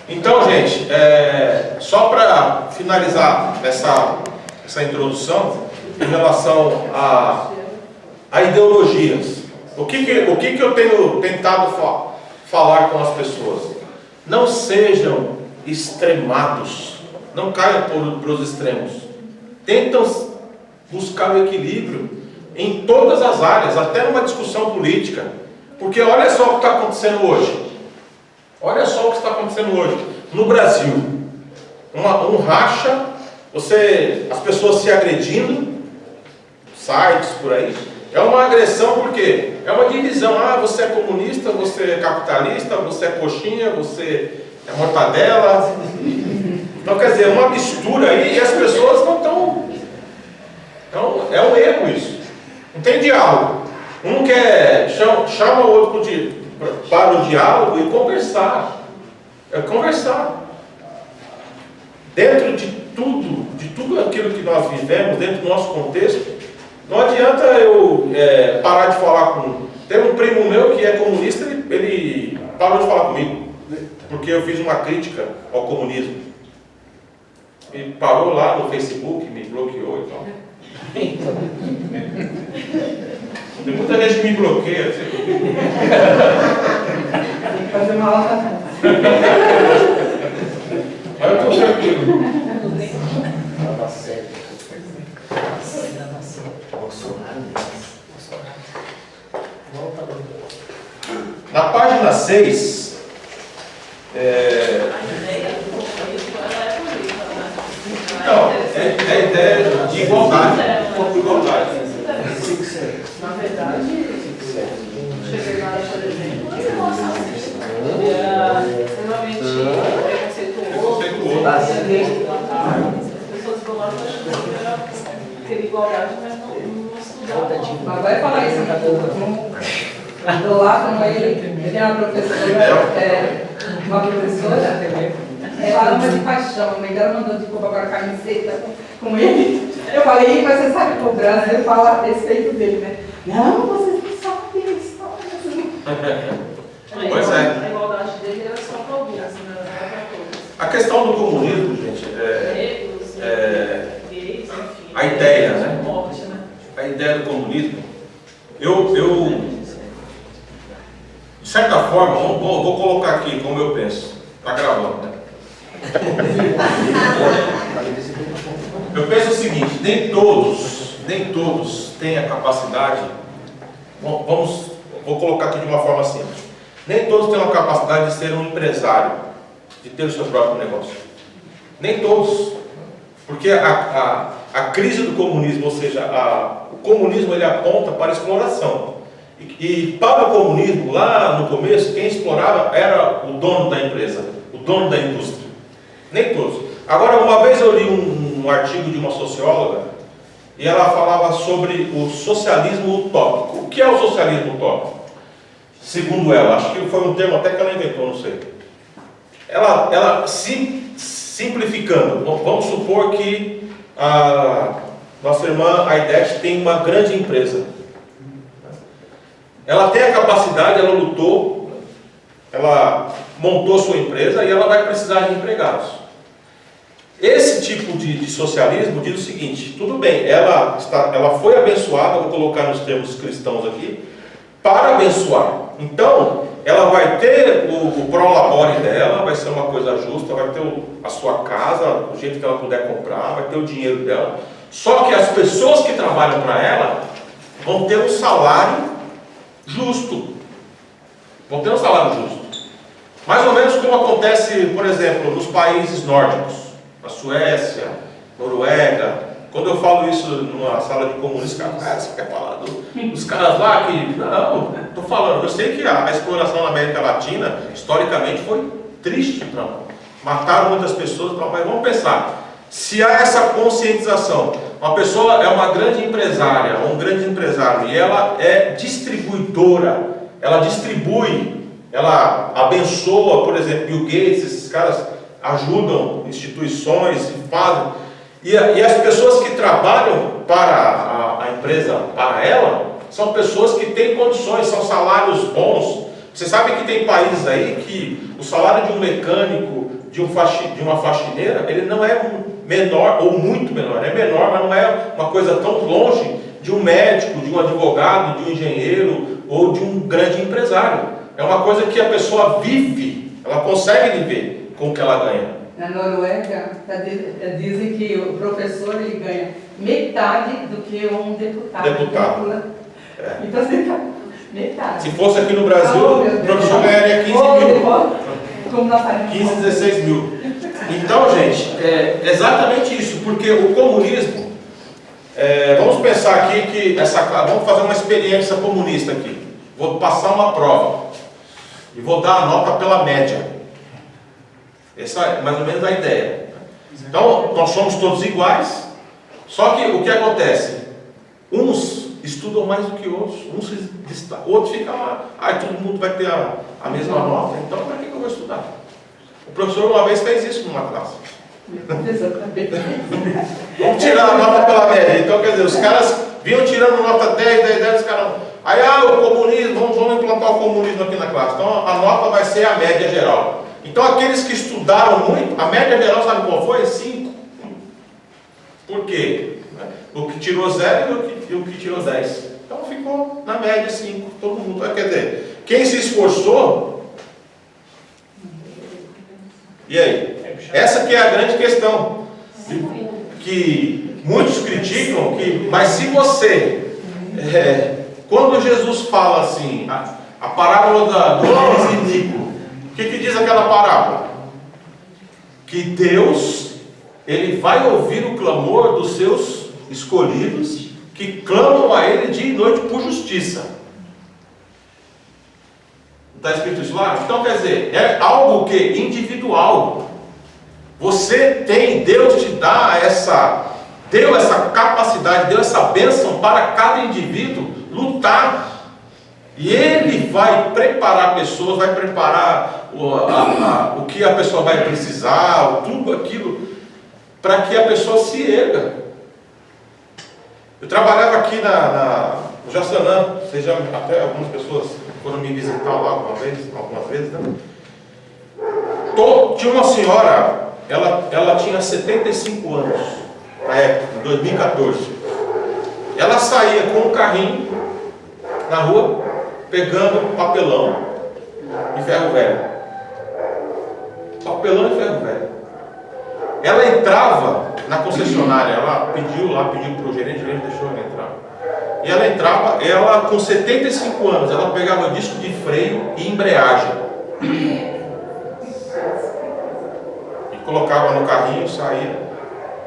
S1: Então, gente, só para finalizar essa introdução em relação a ideologias. O que eu tenho tentado falar com as pessoas? Não sejam extremados. Não caiam para os extremos. Tentam buscar o equilíbrio em todas as áreas, até numa discussão política. Porque olha só o que está acontecendo hoje. Olha só o que está acontecendo hoje. No Brasil, um racha, as pessoas se agredindo, sites por aí. É uma agressão porque é uma divisão. Você é comunista, você é capitalista, você é coxinha, você é mortadela. Então, quer dizer, é uma mistura aí e as pessoas não estão... Então, é um erro isso. Não tem diálogo. Um quer, chama o outro para o diálogo e conversar. É conversar. Dentro de tudo aquilo que nós vivemos, dentro do nosso contexto, não adianta eu parar de falar com... Tem um primo meu que é comunista, ele parou de falar comigo, porque eu fiz uma crítica ao comunismo. Ele parou lá no Facebook, me bloqueou e tal. Tem muita gente que me bloqueia.
S5: Tem que fazer uma aula.
S1: Mas eu estou tranquilo. Na página 6, então, é a ideia de igualdade. Igualdade.
S6: Na verdade, cheguei lá, por exemplo, ele era extremamente preconceituoso. As pessoas falaram que queria igualdade, mas não estudavam.
S5: Mas vai falar isso aqui. Estou lá com ele, eu tenho uma professora, ela ama de paixão, a mãe dela mandou de cobrar camiseta com ele. Eu falei, mas você sabe que o Brasil fala a respeito dele, né? Não, vocês não sabem, eles estão
S1: Pois é.
S6: A igualdade dele era só para alguns, assim, não era para todos.
S1: A questão do comunismo, gente,
S6: Negros, gays, enfim.
S1: a ideia, né?
S6: Morte, né?
S1: A ideia do comunismo, eu de certa forma, vou colocar aqui como eu penso. Está gravando, né? Eu penso o seguinte, nem todos têm a capacidade, vou colocar aqui de uma forma simples, nem todos têm a capacidade de ser um empresário, de ter o seu próprio negócio. Nem todos, porque a crise do comunismo, ou seja, o comunismo ele aponta para a exploração. E para o comunismo, lá no começo, quem explorava era o dono da empresa, o dono da indústria. Nem todos. Agora, uma vez eu li um artigo de uma socióloga, e ela falava sobre o socialismo utópico. O que é o socialismo utópico? Segundo ela, acho que foi um termo até que ela inventou, não sei. Ela simplificando, vamos supor que a nossa irmã Aidete tem uma grande empresa. Ela tem a capacidade, ela lutou, ela montou sua empresa e ela vai precisar de empregados. Esse tipo de socialismo diz o seguinte, tudo bem, ela foi abençoada, vou colocar nos termos cristãos aqui, para abençoar. Então, ela vai ter o prolabore dela, vai ser uma coisa justa, vai ter a sua casa, o jeito que ela puder comprar, vai ter o dinheiro dela. Só que as pessoas que trabalham para ela vão ter um salário justo. Vão ter um salário justo. Mais ou menos como acontece, por exemplo, nos países nórdicos. Na Suécia, Noruega. Quando eu falo isso numa sala de comunistas, você quer falar dos caras lá que... Não, estou falando. Eu sei que a exploração na América Latina, historicamente, foi triste. Mataram muitas pessoas, mas vamos pensar. Se há essa conscientização, uma pessoa é uma grande empresária, um grande empresário, e ela é distribuidora, ela distribui, ela abençoa, por exemplo, Bill Gates, esses caras ajudam instituições e fazem. E as pessoas que trabalham para a empresa, para ela, são pessoas que têm condições, são salários bons. Você sabe que tem países aí que o salário de um mecânico, de uma faxineira, ele não é menor ou muito menor, é menor, mas não é uma coisa tão longe de um médico, de um advogado, de um engenheiro ou de um grande empresário. É uma coisa que a pessoa vive, ela consegue viver com o que ela ganha.
S5: Na Noruega, dizem que o professor ele ganha metade do que um deputado. Então você tá metade.
S1: Se fosse aqui no Brasil, o professor ganharia 15 mil. 15, 16 mil. Então, gente, é exatamente isso, porque o comunismo, vamos pensar aqui que vamos fazer uma experiência comunista aqui. Vou passar uma prova e vou dar a nota pela média. Essa é mais ou menos a ideia. Então, nós somos todos iguais, só que o que acontece? Uns estudam mais do que outros, uns se destacam, outros ficam lá, todo mundo vai ter a mesma nota, então para que eu vou estudar? O professor uma vez fez isso numa classe. Vamos tirar a nota pela média. Então, quer dizer, os caras vinham tirando nota 10, os caras... Aí, o comunismo, vamos implantar o comunismo aqui na classe. Então, a nota vai ser a média geral. Então, aqueles que estudaram muito, a média geral, sabe qual foi? 5. Por quê? O que tirou 0 e o que tirou 10. Então, ficou na média 5. Todo mundo. Quer dizer, quem se esforçou... E aí? Essa que é a grande questão. Que muitos criticam, mas se você... quando Jesus fala assim, a parábola do homem iníquo, o que diz aquela parábola? Que Deus, Ele vai ouvir o clamor dos seus escolhidos, que clamam a Ele dia e noite por justiça. Não está escrito isso lá? Então quer dizer, é algo que individual. Você tem, Deus te dá deu essa capacidade, deu essa bênção para cada indivíduo lutar. E Ele vai preparar pessoas, vai preparar o que a pessoa vai precisar, tudo aquilo, para que a pessoa se erga. Eu trabalhava aqui no Jaçanã, até algumas pessoas foram me visitar lá algumas vezes, né? Tinha uma senhora, ela tinha 75 anos, na época, em 2014. Ela saía com um carrinho na rua, pegando papelão e ferro velho. Papelão e ferro velho. Ela entrava na concessionária, ela pediu para o gerente deixou ela entrar. E ela entrava, ela com 75 anos, ela pegava disco de freio e embreagem. E colocava no carrinho, saía.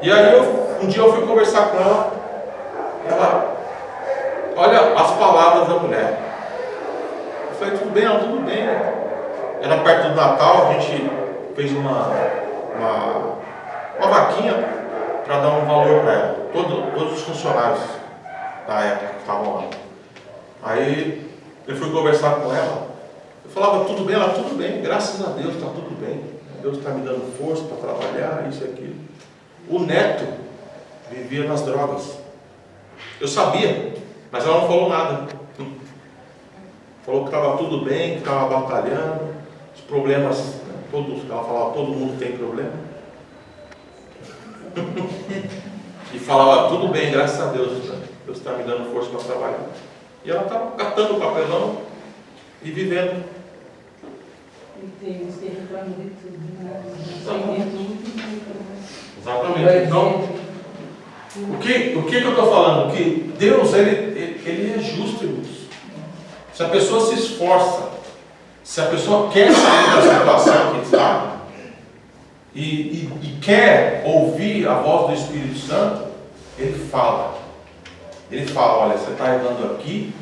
S1: E aí um dia eu fui conversar com ela. Olha as palavras da mulher. Eu falei, tudo bem, ela, tudo bem. Era perto do Natal, a gente fez uma vaquinha para dar um valor para ela. Todos os funcionários da época que estavam lá. Aí eu fui conversar com ela. Eu falava, tudo bem? Ela, tudo bem, graças a Deus, está tudo bem. Deus está me dando força para trabalhar, isso e aquilo. O neto vivia nas drogas. Eu sabia, mas ela não falou nada. Falou que estava tudo bem, que estava batalhando, os problemas, né, ela falava, todo mundo tem problema. E falava, tudo bem, graças a Deus, né? Deus está me dando força para trabalhar. E ela estava catando o papelão e vivendo.
S5: Tem uns que reclamam de tudo, né?
S1: Exatamente. Então, o que eu estou falando? Que Deus, ele é justo, irmãos. Se a pessoa se esforça, se a pessoa quer sair da situação que está, e quer ouvir a voz do Espírito Santo, ele fala. Ele fala, olha, você está errando aqui,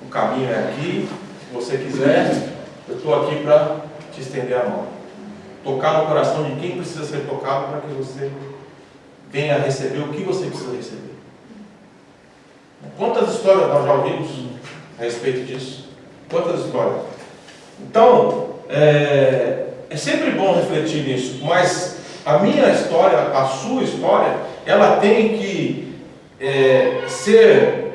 S1: o caminho é aqui, se você quiser, eu estou aqui para te estender a mão. Tocar no coração de quem precisa ser tocado para que você venha receber o que você precisa receber. Quantas histórias nós já ouvimos a respeito disso? Quantas histórias? Então, é sempre bom refletir nisso, mas a minha história, a sua história, ela tem que ser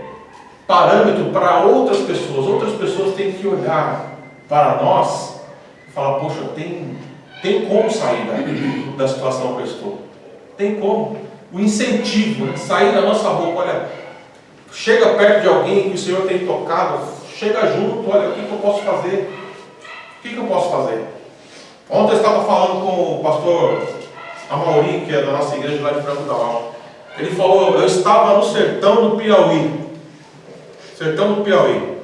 S1: parâmetro para outras pessoas. Outras pessoas têm que olhar para nós e falar, poxa, tem como sair da situação que eu estou. Tem como. O incentivo, né? Sair da nossa boca, olha, chega perto de alguém que o Senhor tem tocado, chega junto, olha, o que eu posso fazer? O que eu posso fazer? Ontem eu estava falando com o pastor Amauri, que é da nossa igreja lá de Franco da Alta. Ele falou, eu estava no sertão do Piauí. Sertão do Piauí.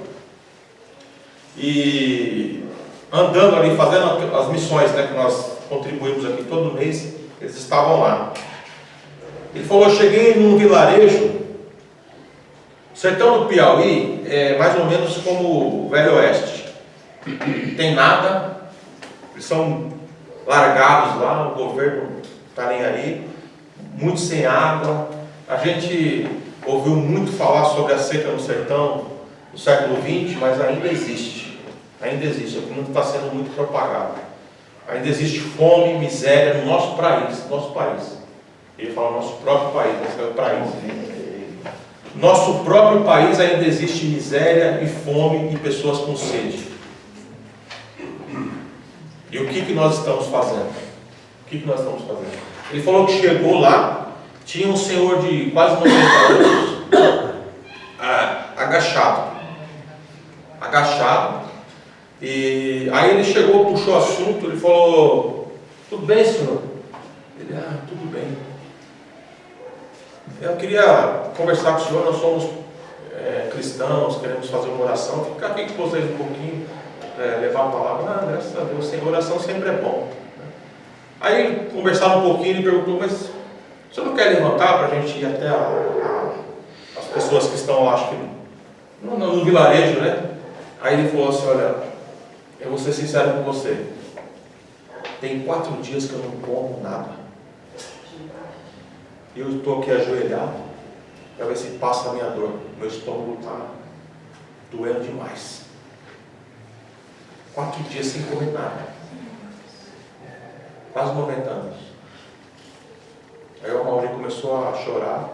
S1: E andando ali, fazendo as missões, né, que nós contribuímos aqui todo mês, eles estavam lá. Ele falou, eu cheguei num vilarejo. O sertão do Piauí é mais ou menos como o Velho Oeste. Tem nada, eles são largados lá, o governo não está nem aí, muito sem água. A gente ouviu muito falar sobre a seca no sertão no século XX, mas ainda existe. Ainda existe, aqui não está sendo muito propagado. Ainda existe fome e miséria no nosso país. Ele fala nosso próprio país, esse é o país. Nosso próprio país ainda existe miséria e fome e pessoas com sede. E o que nós estamos fazendo? Ele falou que chegou lá, tinha um senhor de quase 90 anos, agachado, e aí ele chegou, puxou o assunto, ele falou, tudo bem, senhor? Ele, tudo bem. Eu queria conversar com o senhor, nós somos cristãos, queremos fazer uma oração, ficar aqui com vocês um pouquinho, levar a palavra. Graças a Deus, sem oração sempre é bom. Aí conversaram um pouquinho e perguntou, mas o senhor não quer levantar para a gente ir até as pessoas que estão lá, acho que no vilarejo, né? Aí ele falou assim, olha, eu vou ser sincero com você, tem 4 dias que eu não como nada. E eu estou aqui ajoelhado para ver se passa a minha dor. Meu estômago doendo demais. 4 dias sem comer nada. Quase 90 anos. Aí o Mauri começou a chorar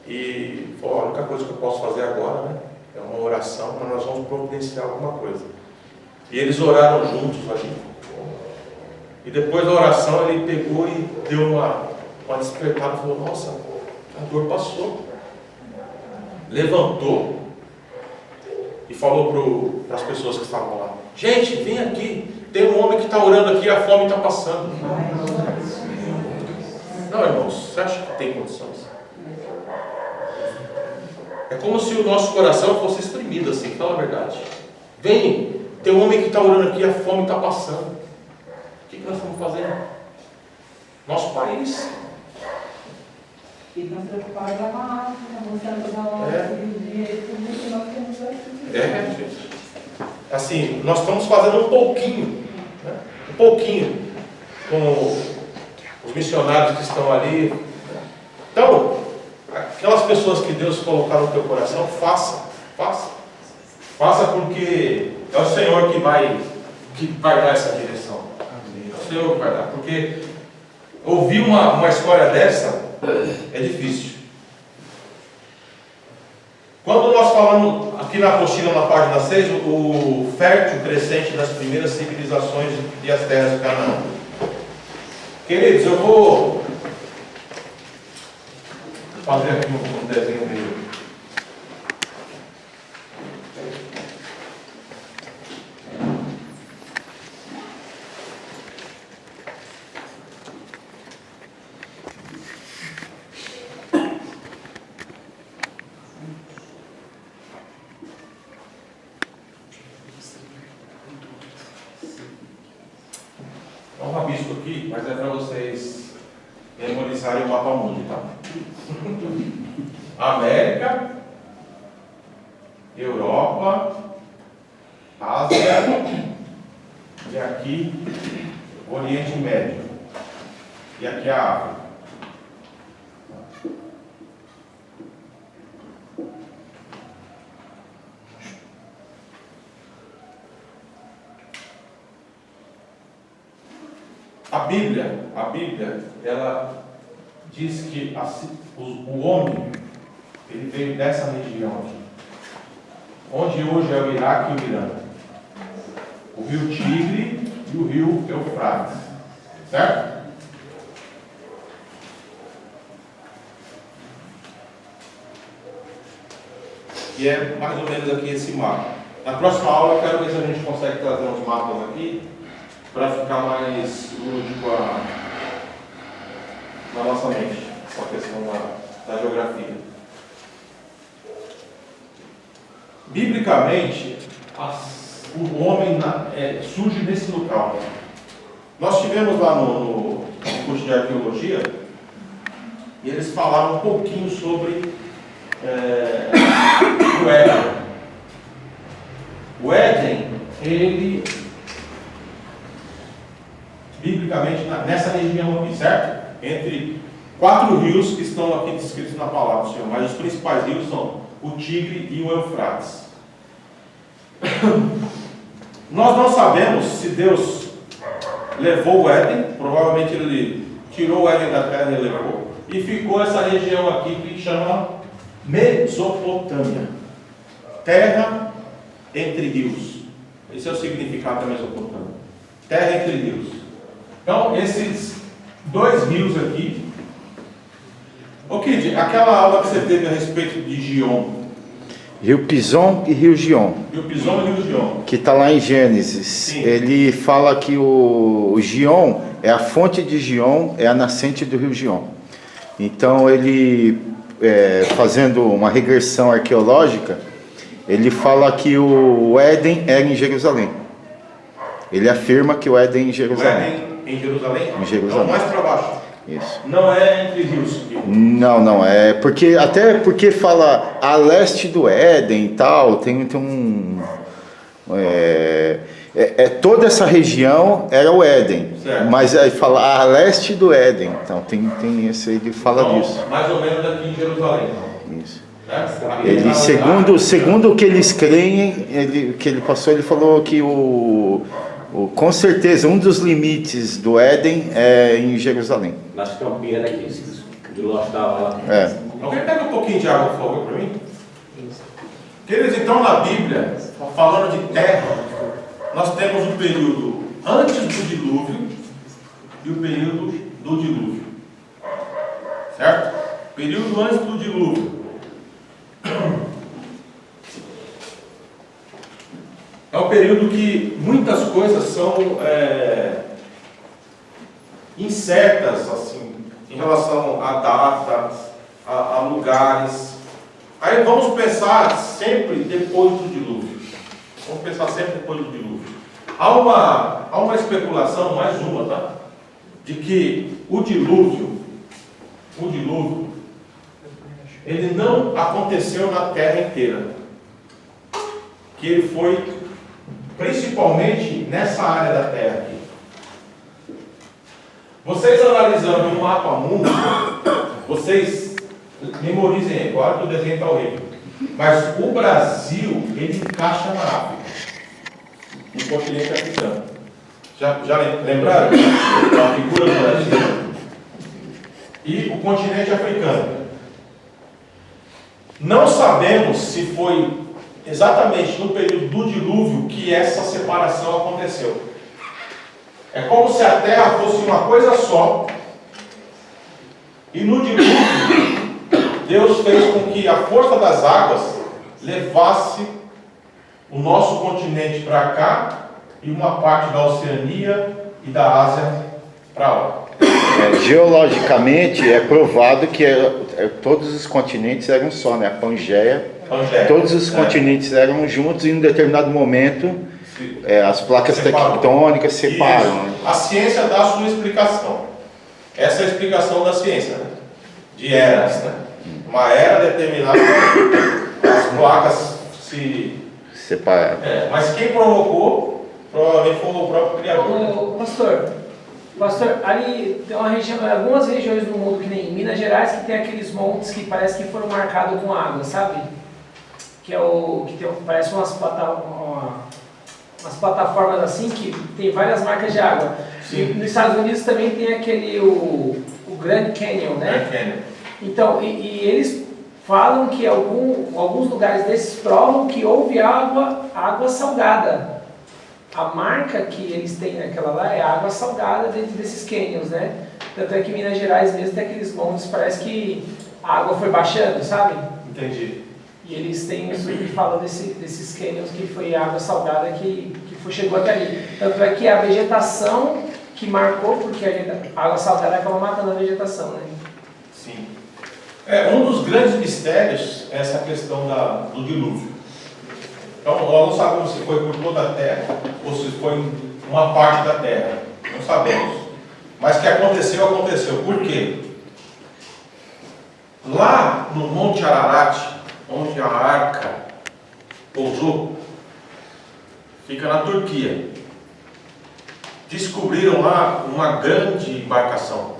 S1: e falou: a única coisa que eu posso fazer agora, né, é uma oração, mas nós vamos providenciar alguma coisa. E eles oraram juntos ali. E depois da oração ele pegou e deu uma despertada e falou: nossa, a dor passou. Levantou e falou para as pessoas que estavam lá: gente, vem aqui, tem um homem que está orando aqui, a fome está passando. Não, irmãos, você acha que tem condições? É como se o nosso coração fosse exprimido assim, fala a verdade. Vem, tem um homem que está orando aqui, a fome está passando. O que nós estamos fazendo? Nosso país.
S5: E não se preocupar com a água, mostrando toda hora, o dinheiro, tudo que nós temos aqui.
S1: Gente. Assim, nós estamos fazendo um pouquinho, né? Um pouquinho, com os missionários que estão ali. Então, aquelas pessoas que Deus colocar no teu coração, faça. Faça porque é o Senhor que vai dar essa direção. É o Senhor que vai dar. Porque ouvir uma história dessa é difícil. Quando nós falamos aqui na apostila, na página 6, o fértil crescente das primeiras civilizações e as terras de Canaã. Queridos, eu vou fazer aqui um desenho dele. É um rabisco aqui, mas é para vocês memorizarem o mapa mundi, tá? América, Europa, Ásia e aqui Oriente Médio. E aqui a África. A Bíblia, ela diz que o homem, ele veio dessa região aqui, onde hoje é o Iraque e o Irã, o rio Tigre e o rio Eufrates, certo? E é mais ou menos aqui esse mapa. Na próxima aula eu quero ver se a gente consegue trazer uns mapas aqui, para ficar mais lúdico na nossa mente, essa questão da geografia. Biblicamente, o homem surge nesse local. Nós tivemos lá no curso de arqueologia, e eles falaram um pouquinho sobre o Éden. O Éden, ele, biblicamente, nessa região aqui, certo? Entre 4 rios que estão aqui descritos na palavra do Senhor, mas os principais rios são o Tigre e o Eufrates. Nós não sabemos se Deus levou o Éden, provavelmente ele tirou o Éden da terra e levou, e ficou essa região aqui que chama Mesopotâmia, terra entre rios. Esse é o significado da Mesopotâmia, terra entre rios. Então, esses 2 rios aqui. Ô Kid, aquela aula que você teve a respeito de Gion.
S2: Rio Pison e Rio Gion.
S1: Rio Pison e Rio Gion.
S2: Que está lá em Gênesis.
S1: Sim.
S2: Ele fala que o Gion é a fonte de Gion, é a nascente do Rio Gion. Então ele, fazendo uma regressão arqueológica, ele fala que o Éden era em Jerusalém. Ele afirma que o Éden é em Jerusalém.
S1: O Éden em Jerusalém?
S2: Em Jerusalém.
S1: Não, mais para baixo.
S2: Isso.
S1: Não é entre rios.
S2: Não, é porque, até porque fala a leste do Éden e tal, tem um... toda essa região era o Éden,
S1: certo.
S2: Mas aí fala a leste do Éden, então tem esse, ele fala
S1: então,
S2: disso.
S1: mais ou menos aqui em Jerusalém.
S2: Isso.
S1: Né?
S7: Ele, segundo o que eles creem, que ele passou, ele falou que com certeza um dos limites do Éden é em Jerusalém.
S8: Nas campinhas daqui, do Ló estava lá.
S1: Alguém pega um pouquinho de água, por favor, para mim? Queridos, então na Bíblia, falando de terra, nós temos um período antes do dilúvio e o período do dilúvio. Certo? Período antes do dilúvio. É um período que muitas coisas são incertas, assim, em relação a datas, a lugares. Aí vamos pensar sempre depois do dilúvio. Vamos pensar sempre depois do dilúvio. Há uma especulação, mais uma, tá? De que o dilúvio, ele não aconteceu na terra inteira. Que ele foi principalmente nessa área da terra aqui. Vocês analisando um mapa mundo, vocês memorizem aí, claro que o desenho está horrível. Mas o Brasil, ele encaixa na África, no continente africano. Já lembraram da figura do Brasil? E o continente africano. Não sabemos se foi exatamente no período do dilúvio que essa separação aconteceu. É como se a terra fosse uma coisa só, e no dilúvio Deus fez com que a força das águas levasse o nosso continente para cá e uma parte da Oceania e da Ásia para lá.
S7: Geologicamente é provado que todos os continentes eram só, né? A Pangeia, todos os continentes eram juntos e em um determinado momento as placas tectônicas separam. Né?
S1: A ciência dá a sua explicação. Essa é a explicação da ciência, né? De eras, né? Uma era determinada, as placas se
S7: separaram.
S1: Mas quem provocou provavelmente foi o próprio Criador.
S4: Pastor, ali tem uma região, algumas regiões do mundo, que nem Minas Gerais, que tem aqueles montes que parece que foram marcados com água, sabe? Que parece umas plataformas assim, que tem várias marcas de água.
S1: Sim.
S4: Nos Estados Unidos também tem o Grand Canyon, né?
S1: Grand Canyon.
S4: Então, e eles falam que alguns lugares desses provam que houve água salgada. A marca que eles têm naquela lá é água salgada dentro desses canyons, né? Tanto é que em Minas Gerais mesmo tem aqueles montes, parece que a água foi baixando, sabe?
S1: Entendi.
S4: E eles têm isso que falam desses canyons que foi água salgada que chegou até ali. Tanto é que a vegetação que marcou, porque a água salgada acaba matando a vegetação, né?
S1: Sim. Um dos grandes mistérios é essa questão do dilúvio. Então, nós não sabemos se foi por toda a terra ou se foi uma parte da terra. Não sabemos. Mas que aconteceu, aconteceu. Por quê? Lá no Monte Ararat, onde a arca pousou, fica na Turquia. Descobriram lá uma grande embarcação.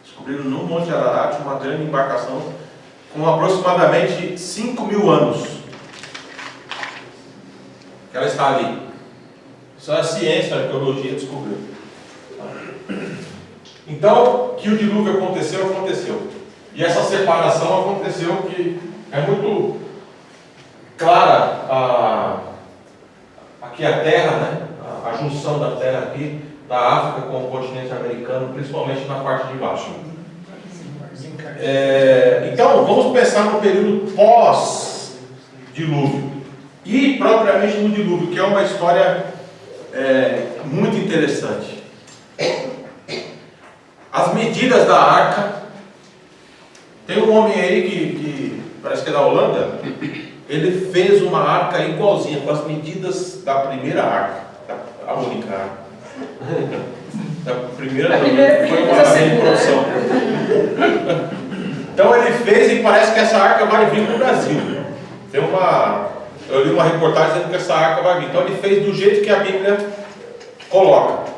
S1: Descobriram no Monte Ararat uma grande embarcação com aproximadamente 5.000 anos. Ela está ali. Isso é a ciência, a arqueologia descobriu. Então, que o dilúvio aconteceu, aconteceu. E essa separação aconteceu, que é muito clara aqui a terra, né? A junção da terra aqui, da África com o continente americano, principalmente na parte de baixo. Então, vamos pensar no período pós-dilúvio. E propriamente no dilúvio, que é uma história muito interessante. As medidas da arca. Tem um homem aí que parece que é da Holanda. Ele fez uma arca igualzinha, com as medidas da primeira arca, a única arca. Da primeira foi uma reprodução. Então ele fez e parece que essa arca vai vir para o Brasil. Eu li uma reportagem dizendo que essa arca vai vir. Então ele fez do jeito que a Bíblia coloca.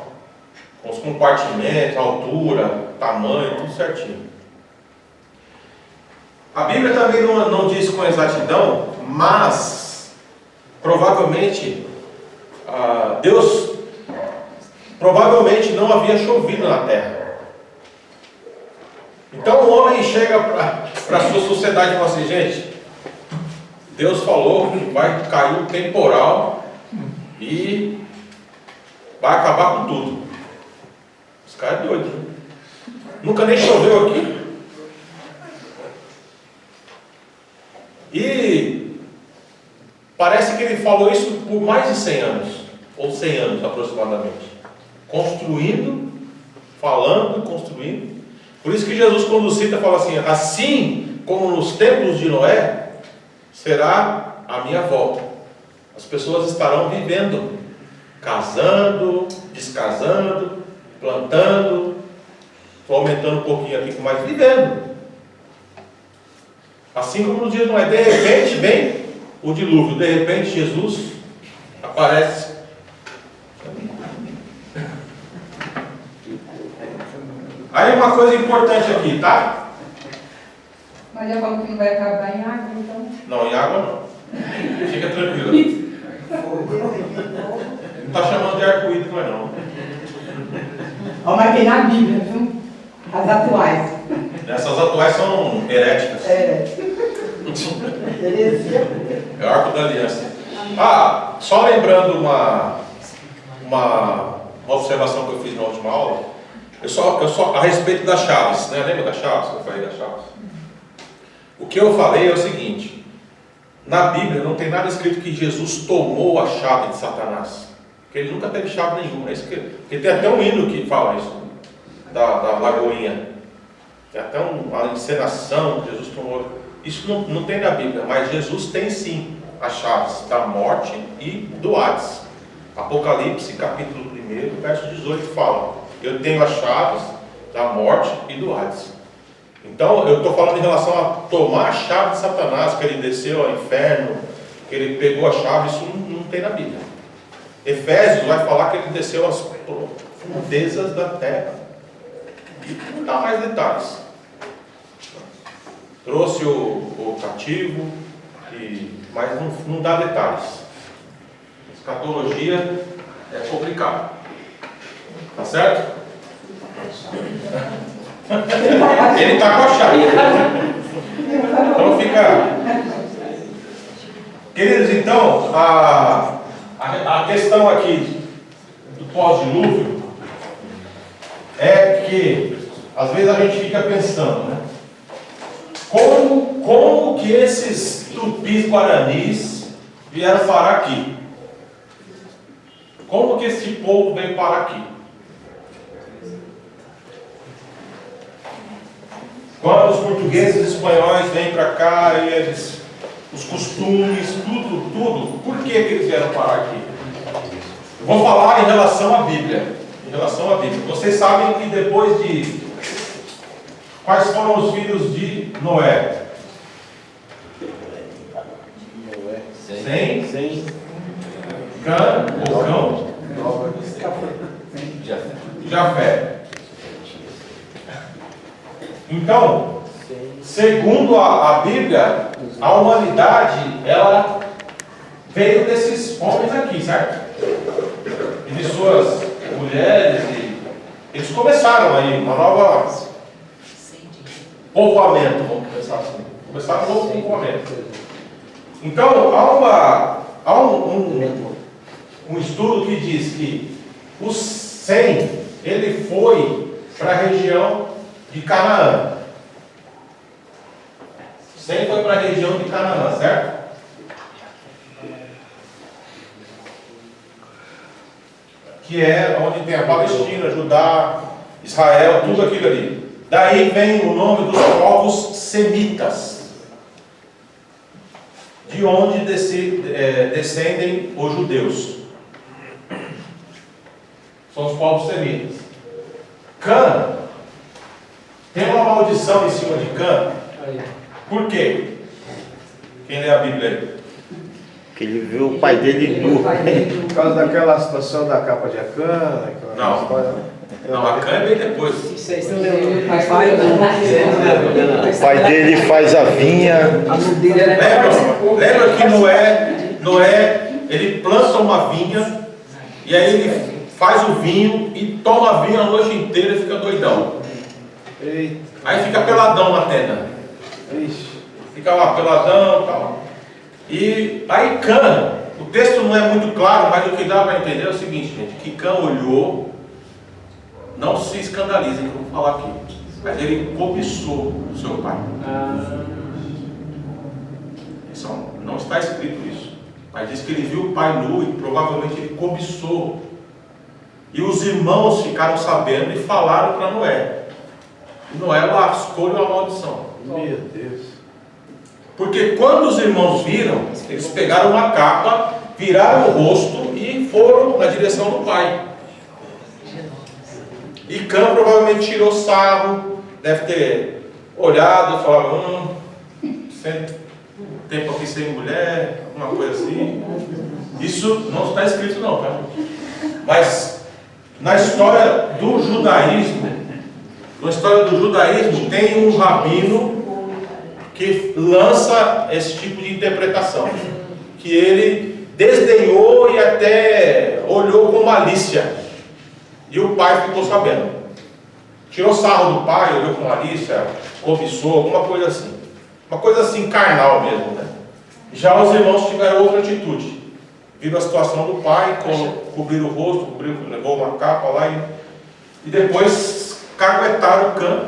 S1: Com os compartimentos, altura, tamanho, tudo certinho. A Bíblia também não diz com exatidão, mas provavelmente Deus provavelmente não havia chovido na terra. Então o homem chega para a sua sociedade e fala assim: gente, Deus falou que vai cair um temporal e vai acabar com tudo. Os caras é doido, né? Nunca nem choveu aqui. E parece que ele falou isso por mais de 100 anos, ou 100 anos aproximadamente, construindo, falando, construindo. Por isso que Jesus, quando cita, fala assim: assim como nos tempos de Noé, será a minha volta. As pessoas estarão vivendo, casando, descasando, plantando. Estou aumentando um pouquinho aqui, mas vivendo. Assim como nos dias de Noé. De repente vem o dilúvio, de repente Jesus aparece. Aí uma coisa importante aqui, tá?
S5: Mas já falou que não vai acabar em água, então.
S1: Não, em água não. Fica tranquilo. Não está chamando de arco-íris, mas não.
S5: Ó, mas tem na Bíblia, viu? As atuais.
S1: Essas atuais são heréticas.
S5: É.
S1: É o arco da aliança. Só lembrando uma observação que eu fiz na última aula. Eu só a respeito das chaves, né? Lembra das chaves? Que eu falei das chaves. O que eu falei é o seguinte: na Bíblia não tem nada escrito que Jesus tomou a chave de Satanás, porque ele nunca teve chave nenhuma. Porque tem até um hino que fala isso, da Lagoinha. Tem até uma encenação que Jesus tomou. Isso não tem na Bíblia, mas Jesus tem sim as chaves da morte e do Hades. Apocalipse, capítulo 1, verso 18 fala: eu tenho as chaves da morte e do Hades. Então, eu estou falando em relação a tomar a chave de Satanás, que ele desceu ao inferno, que ele pegou a chave. Isso não tem na Bíblia. Efésios vai falar que ele desceu às profundezas da terra. E não dá mais detalhes. Trouxe o cativo, mas não dá detalhes. Escatologia é complicado. Tá certo? Ele está com a chave. Então fica. Queridos, então, a questão aqui do pós-dilúvio é que às vezes a gente fica pensando, né? Como que esses tupis guaranis vieram parar aqui? Como que esse povo veio parar aqui? Quando os portugueses e os espanhóis vêm para cá, e eles, os costumes, tudo, por que eles vieram parar aqui? Eu vou falar em relação à Bíblia. Vocês sabem que depois de... Quais foram os filhos de Noé? Sem. Cã, Cão, Jafé. Então, segundo a Bíblia, a humanidade, ela veio desses homens aqui, certo? E de suas mulheres, eles começaram aí uma nova povoamento, vamos pensar assim. Começaram um novo povoamento. Então, há um estudo que diz que o Sem, ele foi para a região de Canaã. Sem foi para a região de Canaã, certo? Que é onde tem a Palestina, Judá, Israel, tudo aquilo ali. Daí vem o nome dos povos semitas, de onde descendem os judeus. São os povos semitas. Cã tem uma maldição em cima de Cã. Por quê? Quem lê a Bíblia aí?
S7: Que ele viu o pai dele nu.
S3: Por causa daquela situação da capa de Acã, aquela
S1: Não.
S3: história, né?
S1: Não, a Acã é bem depois.
S4: Isso aí você não leu.
S7: O pai dele faz a vinha.
S4: A nudez era
S1: Lembra que Noé, ele planta uma vinha, e aí ele faz o vinho e toma vinho a noite inteira e fica doidão.
S3: Eita,
S1: Aí fica peladão na tenda.
S3: ixi.
S1: Fica lá peladão e tal. E aí Cã, o texto não é muito claro, mas o que dá para entender é o seguinte, gente, que Cã olhou, não se escandalizem que eu vou falar aqui, mas ele cobiçou o seu pai. Não está escrito isso, mas diz que ele viu o pai nu e provavelmente ele cobiçou. E os irmãos ficaram sabendo e falaram para Noé. E Noé lascou-lhe uma maldição.
S3: Meu Deus.
S1: Porque quando os irmãos viram, eles pegaram uma capa, viraram o rosto e foram na direção do pai. E Cã provavelmente tirou sarro, deve ter olhado e falado, tempo aqui sem mulher, alguma coisa assim. Isso não está escrito não, tá? Mas na história do judaísmo, tem um rabino que lança esse tipo de interpretação, que ele desdenhou e até olhou com malícia, e o pai ficou sabendo, tirou sarro do pai, olhou com malícia, cobiçou, alguma coisa assim, uma coisa assim carnal mesmo, né? Já os irmãos tiveram outra atitude, viram a situação do pai, cobriram o rosto, levou uma capa lá e depois caguetaram o Cã.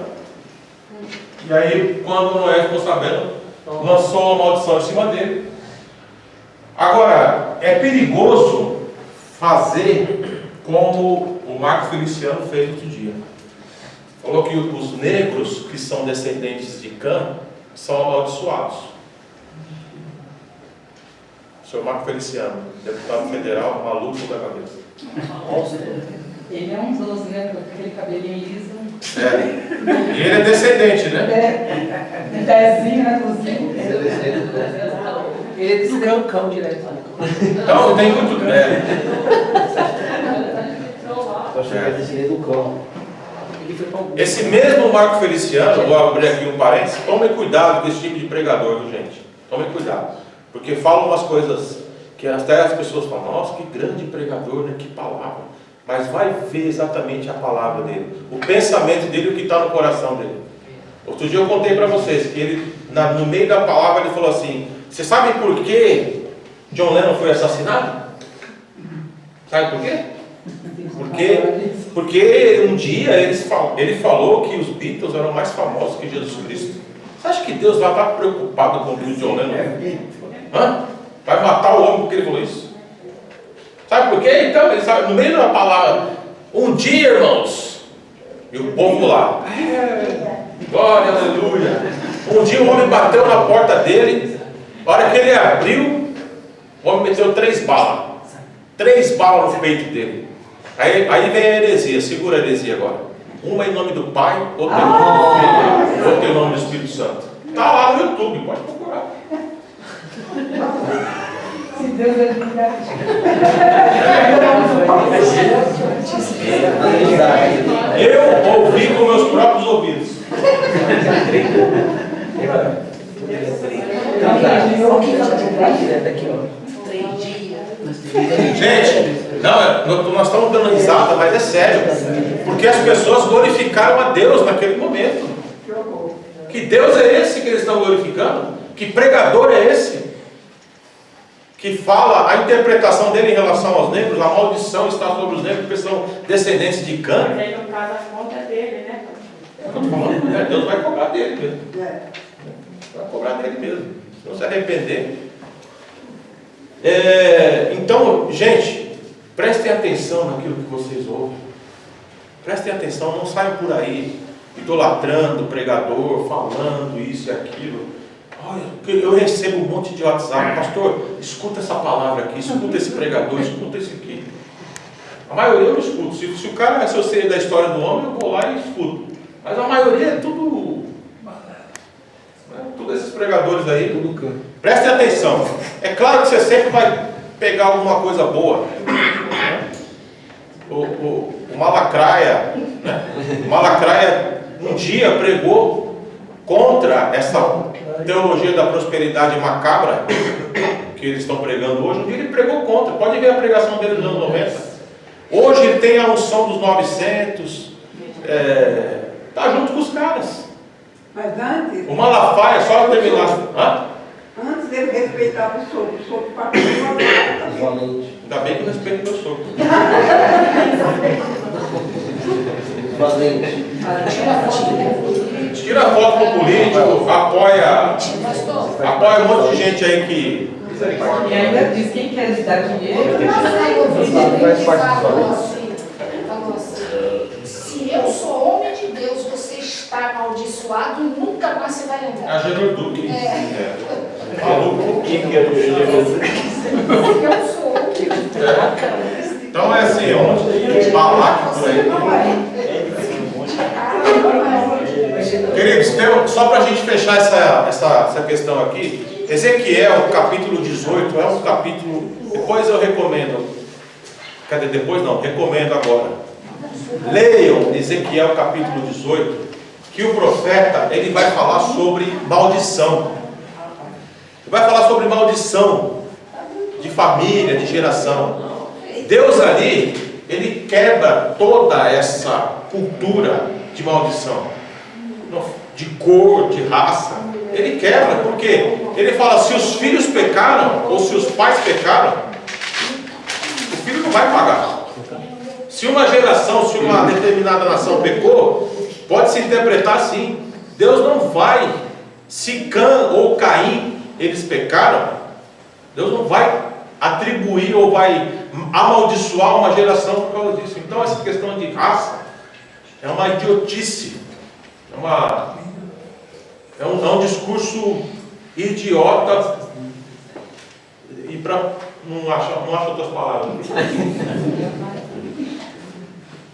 S1: E aí, quando Noé ficou sabendo, lançou uma maldição em cima dele. Agora, é perigoso fazer como o Marco Feliciano fez outro dia. Falou que os negros que são descendentes de Cã são amaldiçoados. O senhor Marco Feliciano, deputado federal, maluco da cabeça.
S5: Ele é um dos, né? Com aquele cabelinho liso.
S1: E ele é descendente, né?
S5: Um pezinho na cozinha.
S4: Ele é desse cão direto.
S1: Então tem muito.
S8: Eu achei que era descendente do cão.
S1: Esse mesmo Marco Feliciano, vou abrir aqui um parênteses, tomem cuidado com esse tipo de pregador, viu, gente? Tomem cuidado. Porque falam umas coisas que até as pessoas falam, nossa, que grande pregador, né? Que palavra. Mas vai ver exatamente a palavra dele, o pensamento dele, o que está no coração dele. Outro dia eu contei para vocês que ele, no meio da palavra, ele falou assim: você sabe por que John Lennon foi assassinado? Sabe por quê? Porque um dia ele falou que os Beatles eram mais famosos que Jesus Cristo. Você acha que Deus vai estar preocupado com o que o John Lennon é? Vai matar o homem porque ele falou isso? Sabe por quê? Então, ele sabe, no meio da palavra, um dia, irmãos, e o povo lá, glória, aleluia. Um dia o homem bateu na porta dele, a hora que ele abriu, o homem meteu 3 balas. 3 balas no peito dele. Aí vem a heresia, segura a heresia agora. Uma em nome do Pai, outra em nome do Filho, outra em nome do Espírito Santo. Está lá no YouTube, pode procurar.
S5: Se Deus é verdade.
S1: Eu ouvi com meus próprios ouvidos. Gente, nós estamos dando risada, mas é sério. Porque as pessoas glorificaram a Deus naquele momento. Que Deus é esse que eles estão glorificando? Que pregador é esse? Que fala a interpretação dele em relação aos negros, a maldição está sobre os negros, porque são descendentes de Cã.
S6: Mas aí no caso a conta é dele, né?
S1: Deus vai cobrar dele mesmo. Vai cobrar dele mesmo. Se não se arrepender. Então, gente, prestem atenção naquilo que vocês ouvem. Prestem atenção, não saiam por aí idolatrando o pregador, falando isso e aquilo. Olha, eu recebo um monte de WhatsApp, pastor, escuta essa palavra aqui, escuta esse pregador, escuta esse aqui. A maioria eu escuto. Se o cara, se eu sei da história do homem, eu vou lá e escuto. Mas a maioria é tudo esses pregadores aí,
S3: Tudo cã.
S1: Prestem atenção. É claro que você sempre vai pegar alguma coisa boa. O Malakraia, né? O Malakraia um dia pregou contra essa teologia da prosperidade macabra que eles estão pregando hoje. Um dia ele pregou contra. Pode ver a pregação dele nos anos 90. Hoje ele tem a unção dos 900. Está junto com os caras.
S6: Mas antes,
S1: O Malafaia, só terminar.
S6: antes ele respeitava o sogro partiu de uma
S8: Valente.
S1: Ainda bem que eu respeito meu sogro.
S8: Valente.
S1: Tira foto com o político, apoia um monte de gente aí que.
S5: E ainda diz quem quer lhe dar dinheiro.
S9: Falou assim, se eu sou homem de Deus, você está amaldiçoado e nunca mais você vai
S1: A
S9: lembrar.
S1: Genor Duque.
S8: O que é
S9: Eu sou.
S1: Então é assim, é um monte de balaca por aí. Queridos, só para a gente fechar essa questão aqui, Ezequiel, capítulo 18, é um capítulo. Depois eu recomendo. Cadê? Depois não, recomendo agora. Leiam Ezequiel, capítulo 18, que o profeta ele vai falar sobre maldição. Ele vai falar sobre maldição de família, de geração. Deus ali, ele quebra toda essa cultura de maldição, de cor, de raça. Ele quebra, porque ele fala, se os filhos pecaram, ou se os pais pecaram, o filho não vai pagar. Se uma geração, se uma determinada nação pecou, pode se interpretar assim. Deus não vai, se Cã ou Caim, eles pecaram, Deus não vai atribuir ou vai amaldiçoar uma geração por causa disso. Então essa questão de raça é uma idiotice, é um discurso idiota e para não acho outras palavras.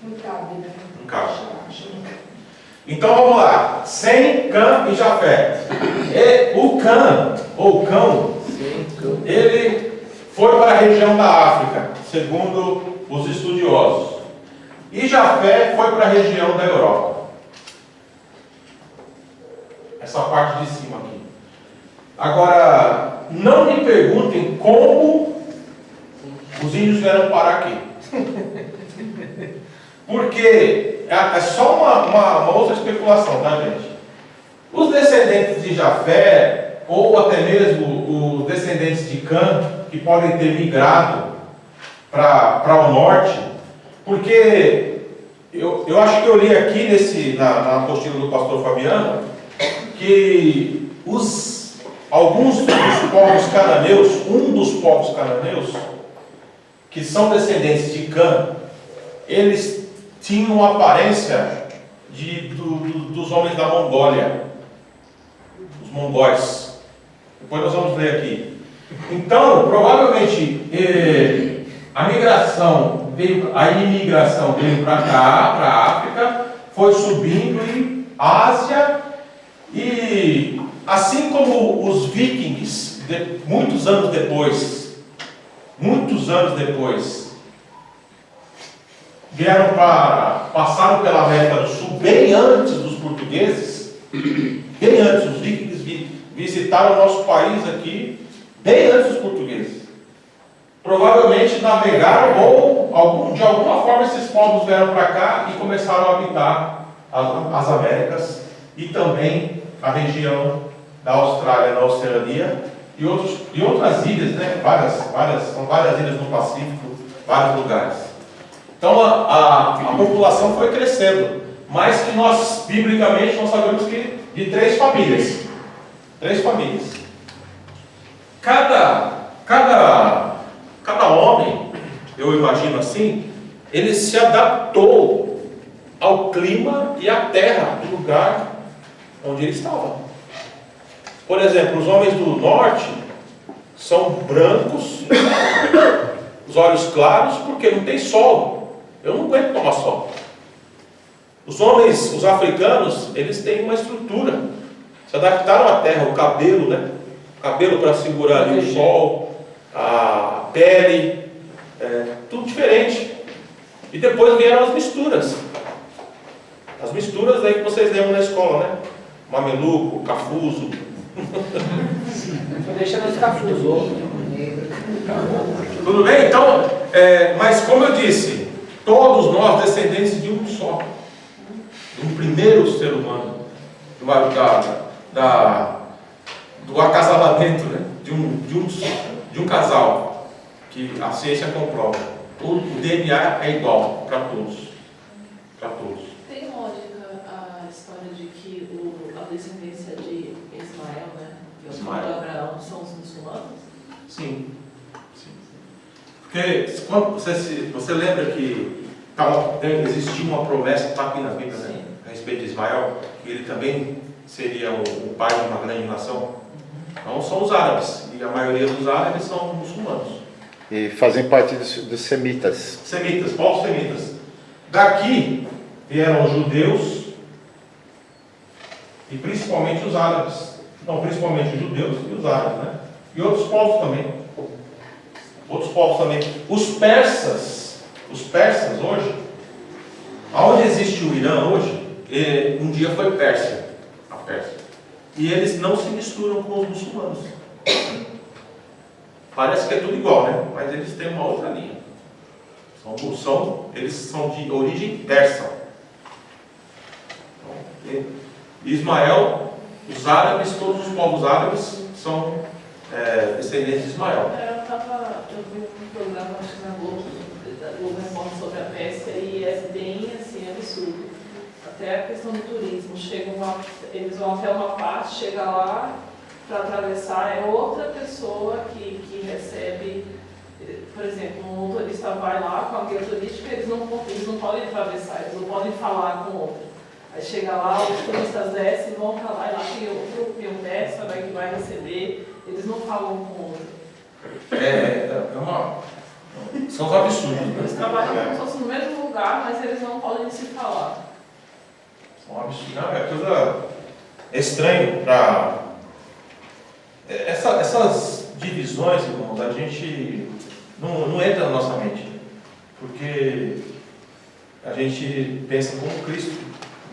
S1: Não cabe. Então vamos lá. Sem, Cã e Jafé. O Cã, ou Cão, ele foi para a região da África, segundo os estudiosos. E Jafé foi para a região da Europa. Essa parte de cima aqui. Agora, não me perguntem como os índios vieram parar aqui. Porque é só uma outra especulação, tá, gente? Os descendentes de Jafé, ou até mesmo os descendentes de Cã, que podem ter migrado para o norte, porque eu acho que eu li aqui na apostila do pastor Fabiano, que alguns dos povos cananeus, um dos povos cananeus, que são descendentes de Cã, eles tinham a aparência dos homens da Mongólia, os mongóis. Depois nós vamos ler aqui. Então, provavelmente, a imigração veio para cá, para a África, foi subindo em Ásia, e assim como os vikings, muitos anos depois, passaram pela América do Sul, bem antes dos portugueses, bem antes, os vikings visitaram o nosso país aqui, bem antes dos portugueses. Provavelmente navegaram ou, de alguma forma, esses povos vieram para cá e começaram a habitar as Américas e também a região da Austrália, na Oceania e outras ilhas, né? São várias ilhas no Pacífico, vários lugares. Então a população foi crescendo, mas que nós, biblicamente, nós sabemos que de 3 famílias. 3 famílias. Cada homem, eu imagino assim, ele se adaptou ao clima e à terra do lugar onde ele estava. Por exemplo, os homens do norte são brancos, os olhos claros, porque não tem sol. Eu não aguento tomar sol. Os africanos, eles têm uma estrutura, se adaptaram à terra, o cabelo, né? cabelo para segurar ali o sol, a pele, tudo diferente. E depois vieram as misturas. As misturas aí que vocês lembram na escola, né? Mameluco, cafuso.
S4: Tô deixando os cafusos.
S1: Tudo bem? Então, mas como eu disse, todos nós descendentes de um só. De um primeiro ser humano. Do acasalamento, né? de um casal. Que a ciência comprova. O DNA é igual para todos. Para todos.
S10: Tem lógica a história de que a descendência de Ismael, né? E o filho de Abraão são os muçulmanos?
S1: Sim. Porque quando você lembra que existia uma promessa, está aqui na Bíblia, né? A respeito de Ismael, que ele também seria o pai de uma grande nação. Então são os árabes, e a maioria dos árabes são muçulmanos.
S7: E fazem parte dos semitas.
S1: Semitas, povos semitas. Daqui vieram os judeus e principalmente os árabes. Não, principalmente os judeus e os árabes, né? E outros povos também. Os persas hoje, aonde existe o Irã hoje, um dia foi Pérsia, a Pérsia. E eles não se misturam com os muçulmanos. Parece que é tudo igual, né? Mas eles têm uma outra linha. Eles são de origem persa. Ismael, os árabes, todos os povos árabes são descendentes de Ismael.
S10: Eu vi um programa, acho que na Globo Repórter sobre a Pérsia, e é bem assim, absurdo. Até a questão do turismo. Eles vão até uma parte, chega lá para atravessar, é outra pessoa que recebe, por exemplo, um motorista vai lá com a guia turística, eles não podem atravessar, eles não podem falar com o outro. Aí chega lá, os turistas descem, vão para lá, e lá tem outro peão dessa, que vai receber, eles não falam com o outro.
S1: São os absurdos, né?
S10: Eles trabalham como se fosse no mesmo lugar, mas eles não podem se falar.
S1: São absurdos. É coisa estranha para... Essas divisões, irmãos, a gente não entra na nossa mente. Porque a gente pensa como Cristo.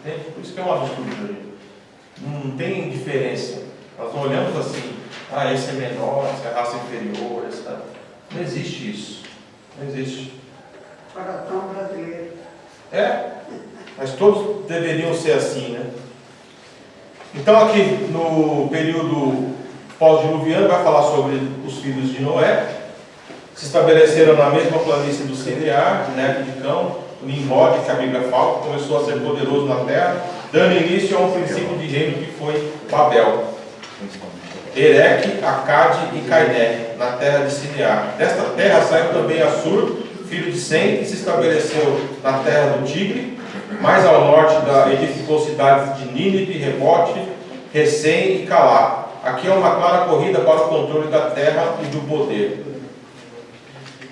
S1: Entende? Por isso que é um absurdo. Não tem diferença. Nós não olhamos assim, esse é menor, essa é raça inferior, não existe isso. Não existe.
S6: Coração brasileiro.
S1: Mas todos deveriam ser assim, né? Então aqui no período pós-diluviano vai falar sobre os filhos de Noé. Se estabeleceram na mesma planície do Sinear, neto de Cão, o Nimrod, que a Bíblia fala, começou a ser poderoso na terra, dando início a um princípio de reino que foi Babel. Ereque, Acade e Cainé, na terra de Sinear. Desta terra saiu também Assur, filho de Sem, que se estabeleceu na terra do Tigre. Mais ao norte edificou cidades de Nínive, Rebote, Recém e Calá. Aqui é uma clara corrida para o controle da terra e do poder.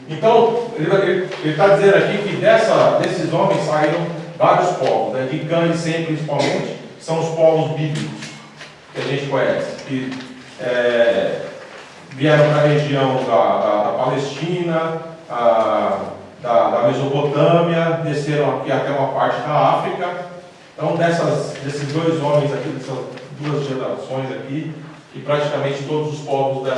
S1: Então, ele está dizendo aqui que desses homens saíram vários povos, né? De Cã e Sem principalmente, são os povos bíblicos que a gente conhece, que vieram para a região da Palestina, da Mesopotâmia, desceram aqui até uma parte da África. Então, desses dois homens aqui, dessas duas gerações aqui, e praticamente todos os povos da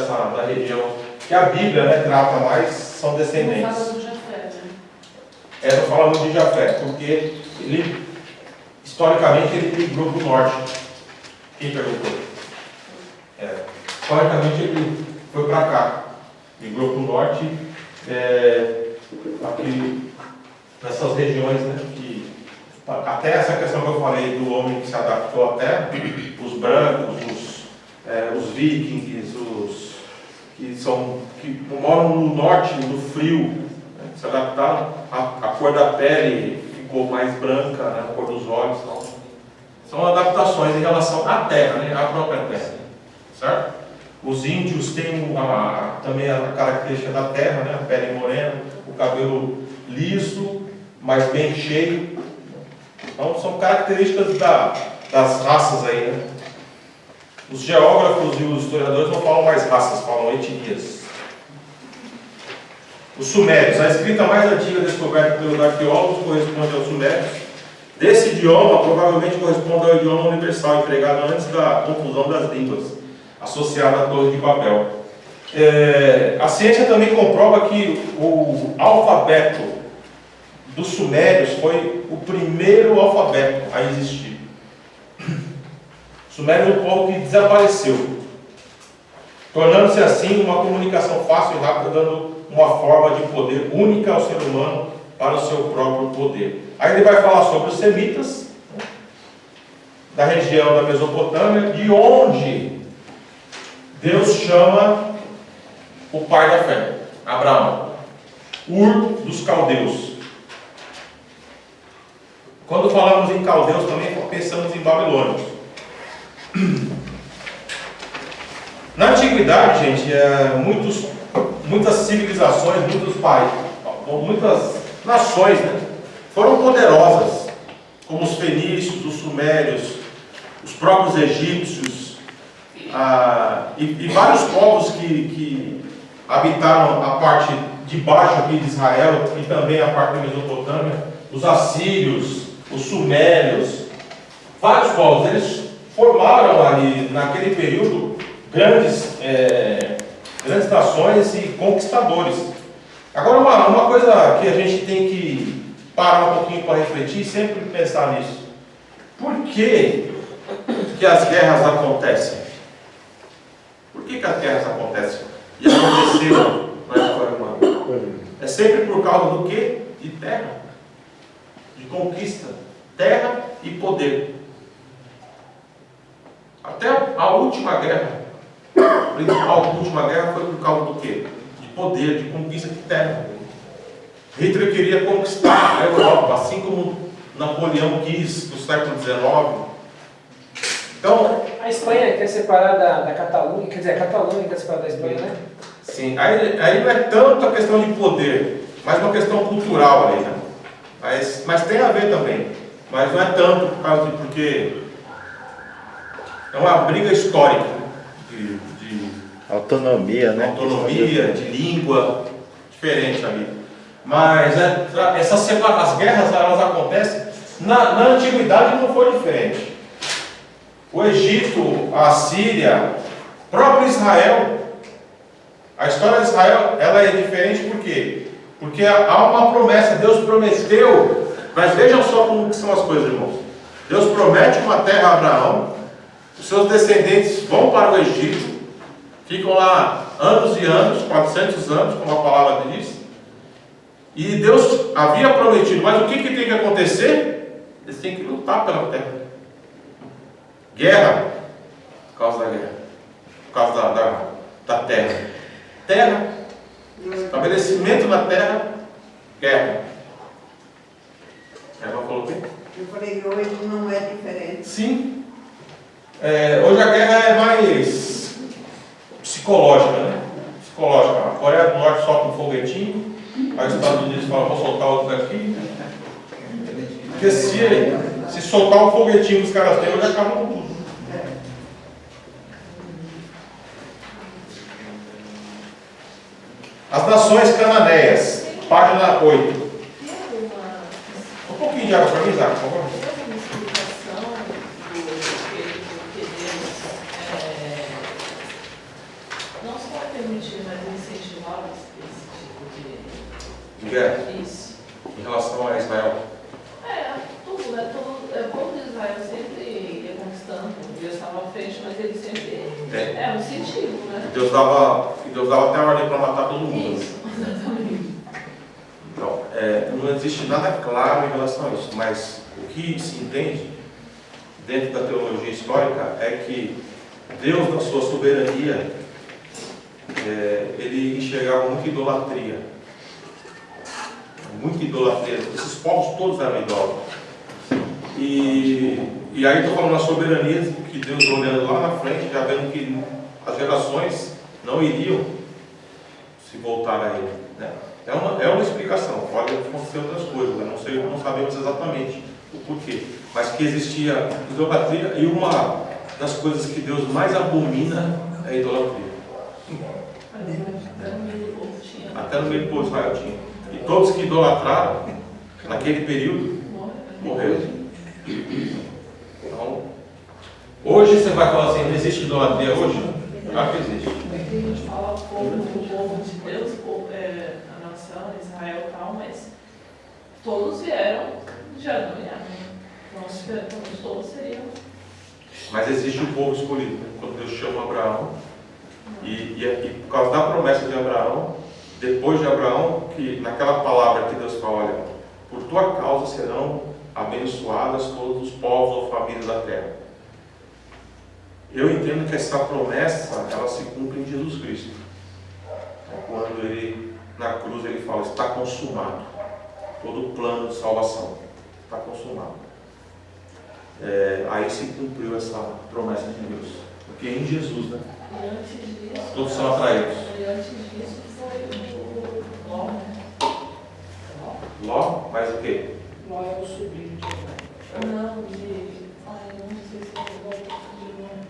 S1: região que a Bíblia, né, trata mais, são descendentes.
S10: Não fala do Jafé, né?
S1: Não falamos de Jafé, porque historicamente ele migrou para o norte. Quem perguntou? Historicamente ele foi para cá, migrou para o norte, aqui nessas regiões, né, que até essa questão que eu falei do homem que se adaptou à terra, os brancos, os vikings, que moram no norte, no frio, né, se adaptaram, a cor da pele ficou mais branca, né, a cor dos olhos, então, são adaptações em relação à terra, né, à própria terra, certo? Os índios têm também a característica da terra, né, a pele morena, o cabelo liso, mas bem cheio. Então são características das raças aí, né? Os geógrafos e os historiadores não falam mais raças, falam etnias. Os sumérios, a escrita mais antiga descoberta pelos arqueólogos corresponde aos sumérios. Desse idioma, provavelmente corresponde ao idioma universal, empregado antes da confusão das línguas, associado à Torre de Babel. A ciência também comprova que o alfabeto dos sumérios foi o primeiro alfabeto a existir. O sumério é um povo que desapareceu, tornando-se assim uma comunicação fácil e rápida, dando uma forma de poder única ao ser humano para o seu próprio poder. Aí ele vai falar sobre os semitas, da região da Mesopotâmia, de onde Deus chama o pai da fé, Abraão, Ur dos caldeus. Quando falamos em caldeus também pensamos em babilônios. Na antiguidade, gente, muitas civilizações, muitas nações, né, foram poderosas, como os fenícios, os sumérios, os próprios egípcios, e vários povos que habitaram a parte de baixo aqui de Israel e também a parte da Mesopotâmia, os assírios, os sumérios, vários povos. Eles formaram ali, naquele período, grandes nações e conquistadores. Agora, uma coisa que a gente tem que parar um pouquinho para refletir e sempre pensar nisso. Por que as guerras acontecem? Por que as guerras acontecem? E aconteceram na história humana? É sempre por causa do quê? De terra, de conquista, terra e poder. Até a última guerra, a principal última guerra foi por causa do quê? De poder, de conquista de terra. Hitler queria conquistar a Europa, assim como Napoleão quis no século XIX. Então,
S4: a Espanha quer separar da Catalunha, quer dizer, a Catalunha quer separar da Espanha, né?
S1: Sim, aí não é tanto a questão de poder, mas uma questão cultural ali, né? Mas tem a ver também, mas não é tanto por causa de, porque é uma briga histórica de
S7: autonomia, né?
S1: Autonomia, de língua, diferente ali. Mas as guerras elas acontecem, na antiguidade não foi diferente. O Egito, a Síria, próprio Israel, a história de Israel ela é diferente por quê? Porque há uma promessa, Deus prometeu, mas vejam só como são as coisas, irmãos. Deus promete uma terra a Abraão, os seus descendentes vão para o Egito, ficam lá anos e anos, 400 anos, como a palavra diz, e Deus havia prometido, mas o que tem que acontecer? Eles têm que lutar pela terra. Guerra, por causa da guerra, por causa da terra. Terra, estabelecimento na terra, guerra. Ela falou o quê?
S6: Eu falei que hoje não é diferente.
S1: Sim. Hoje a guerra é mais psicológica, né? Psicológica. A Coreia do Norte solta um foguetinho, aí os Estados Unidos falam, vou soltar outro daqui. Porque se soltar um foguetinho que os caras têm, hoje acabam com tudo. As nações cananeias, página 8. Um pouquinho de água para mim, Isaac, por favor.
S10: Tem uma explicação porque Deus não só permitir, mas incentivar esse tipo
S1: De guerra,
S10: Isso.
S1: em relação a Israel.
S10: Tudo, né? O povo de Israel sempre ia conquistando. Deus estava à frente, mas ele sempre. É um incentivo, né?
S1: Deus dava até a ordem para matar todo mundo.
S10: Isso, exatamente.
S1: Então, não existe nada claro em relação a isso, mas o que se entende dentro da teologia histórica é que Deus, na sua soberania, ele enxergava muita idolatria. Muita idolatria. Esses povos todos eram idólatras. E aí estou falando da soberania, que Deus olhando lá na frente, já vendo que as gerações não iriam se voltar a Ele, né? É uma explicação, pode acontecer outras coisas, né? Não sabemos exatamente o porquê, mas que existia idolatria e das coisas que Deus mais abomina é a idolatria. Até no meio do povo Israel tinha. E todos que idolatraram, naquele período, morreram. Então, hoje você vai falar assim, não existe idolatria hoje? Claro que existe.
S10: A gente fala o povo de Deus, a nação, Israel e tal, mas todos vieram de Adão e Eva. Então, todos seriam.
S1: Mas existe o povo escolhido, né? Quando Deus chama Abraão, e por causa da promessa de Abraão, depois de Abraão, que naquela palavra que Deus fala, olha, por tua causa serão abençoadas todos os povos ou famílias da terra. Eu entendo que essa promessa, ela se cumpre em Jesus Cristo. É quando ele, na cruz, ele fala, está consumado. Todo o plano de salvação está consumado. Aí se cumpriu essa promessa de Deus. Porque em Jesus, né?
S10: E antes disso,
S1: todos são atraídos.
S10: E antes disso foi o Ló.
S1: Ló, mas o quê?
S6: Ló é o sobrinho de Abraão.
S10: Não, eu não sei se eu vou de nome,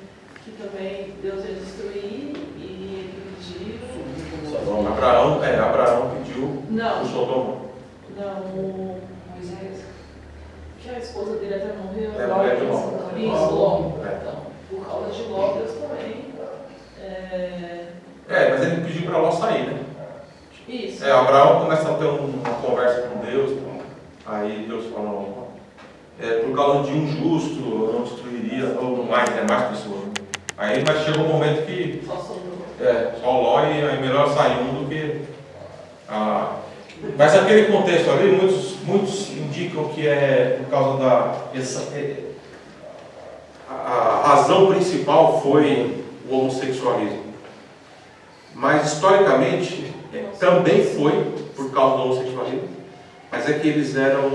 S10: que também Deus ia destruir e ele pediu.
S1: Abraão pediu
S10: Não.
S1: o Sodoma.
S10: Não, o Moisés, que a esposa dele até morreu.
S1: Mulher de Ló.
S10: Isso, Ló. Então, por causa de Ló, Deus também.
S1: Mas ele pediu para Ló sair, né?
S10: Isso.
S1: Abraão começa a ter uma conversa com Deus, aí Deus fala, por causa de um justo, eu não destruiria, ou mais pessoas. Aí mas chega um momento que
S10: Só sobrou.
S1: só o Ló e é melhor sair um do que mas aquele contexto ali, muitos indicam que é por causa a razão principal foi o homossexualismo. Mas historicamente também foi por causa do homossexualismo, mas é que eles eram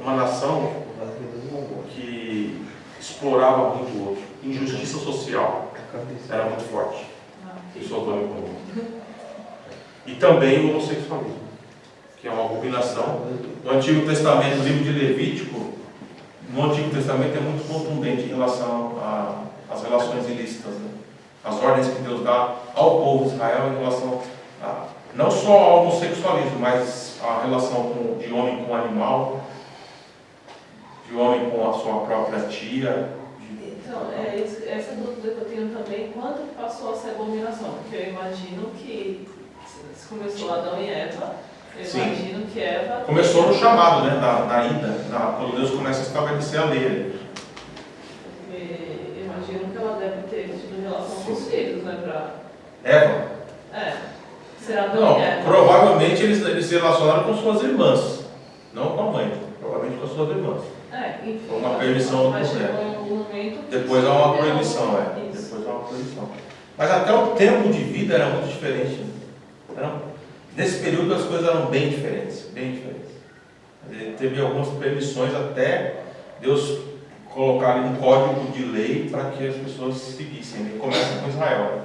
S1: uma nação que explorava muito o outro. Injustiça social era muito forte. Isso eu estou me contando. E também o homossexualismo, que é uma abominação. O Antigo Testamento, o livro de Levítico, no Antigo Testamento é muito contundente em relação às relações ilícitas, né? As ordens que Deus dá ao povo de Israel em relação não só ao homossexualismo, mas a relação de homem com animal, de homem com a sua própria tia.
S10: Então, essa dúvida que eu tenho também, quando passou a ser abominação? Porque eu imagino que se começou Adão e Eva, eu imagino que Eva...
S1: Começou no chamado, né? Na ida, quando Deus começa a estabelecer a lei.
S10: Eu imagino que ela deve ter tido relação com os filhos, né?
S1: Eva?
S10: Será Adão e Eva?
S1: Provavelmente eles se relacionaram com suas irmãs, não com a mãe, provavelmente com as suas irmãs.
S10: Enfim,
S1: foi uma permissão do
S10: momento.
S1: Depois há uma proibição, Depois há uma proibição. Mas até o tempo de vida era muito diferente. Nesse período as coisas eram bem diferentes, bem diferentes. Teve algumas permissões até Deus colocar ali um código de lei para que as pessoas seguissem. Ele começa com Israel,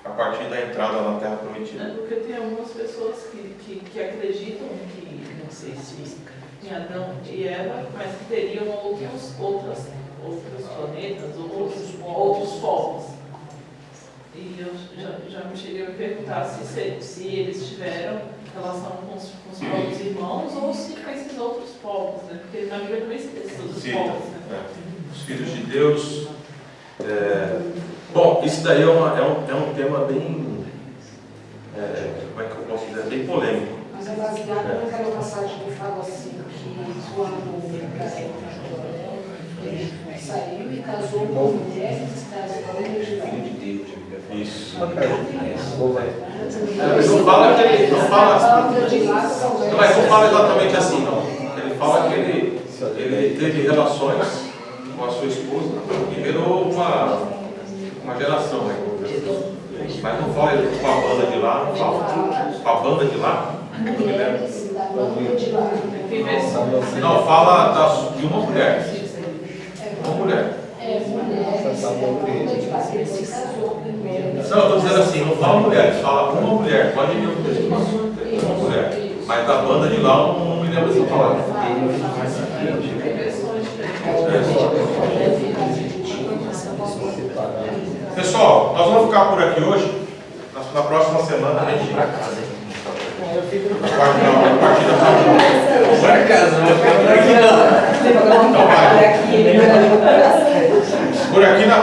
S1: a partir da entrada na Terra Prometida.
S10: Porque tem algumas pessoas que acreditam que, não sei se em Adão e Eva, mas que teriam outros planetas, outros povos. E eu já me cheguei a me perguntar se eles tiveram relação com os povos irmãos ou se com esses outros povos, né? Porque na Bíblia também se esses outros povos, né?
S1: Os filhos de Deus. Bom, isso daí é um tema bem, como é que eu posso dizer, bem polêmico.
S6: Mas é baseado naquela passagem que fala assim, que quando ele saiu e casou com mulheres, casou de Deus.
S1: Isso. Não fala que ele não fala exatamente assim, não. Ele fala que ele teve relações com a sua esposa e virou uma geração, né? Mas não fala com a banda de lá, não fala. Com a banda de lá, não me lembro. Não, fala de uma mulher. Uma mulher. Não, eu estou dizendo assim, não fala mulher, fala uma mulher. Pode ver o texto. Uma mulher. Mas da banda de lá eu não me lembro essa palavra. ficar por aqui hoje. Na próxima semana a gente.
S4: Eu fico no
S8: Para casa, não vai ficar por aqui não.
S1: Então vai. Por aqui na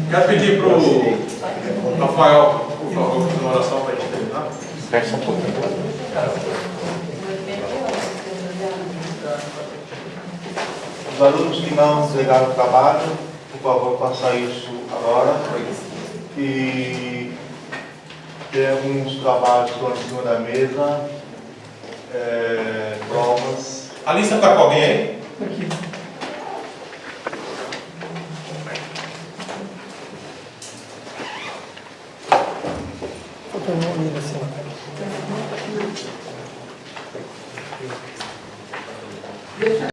S1: Quero pedir para o Rafael, por favor, fazer uma oração para a gente terminar.
S7: Fecha um pouquinho.
S11: Os alunos que não entregaram o trabalho, por favor, faça isso agora. E tem alguns trabalhos que estão em cima da mesa, provas.
S1: A lista está com alguém aí?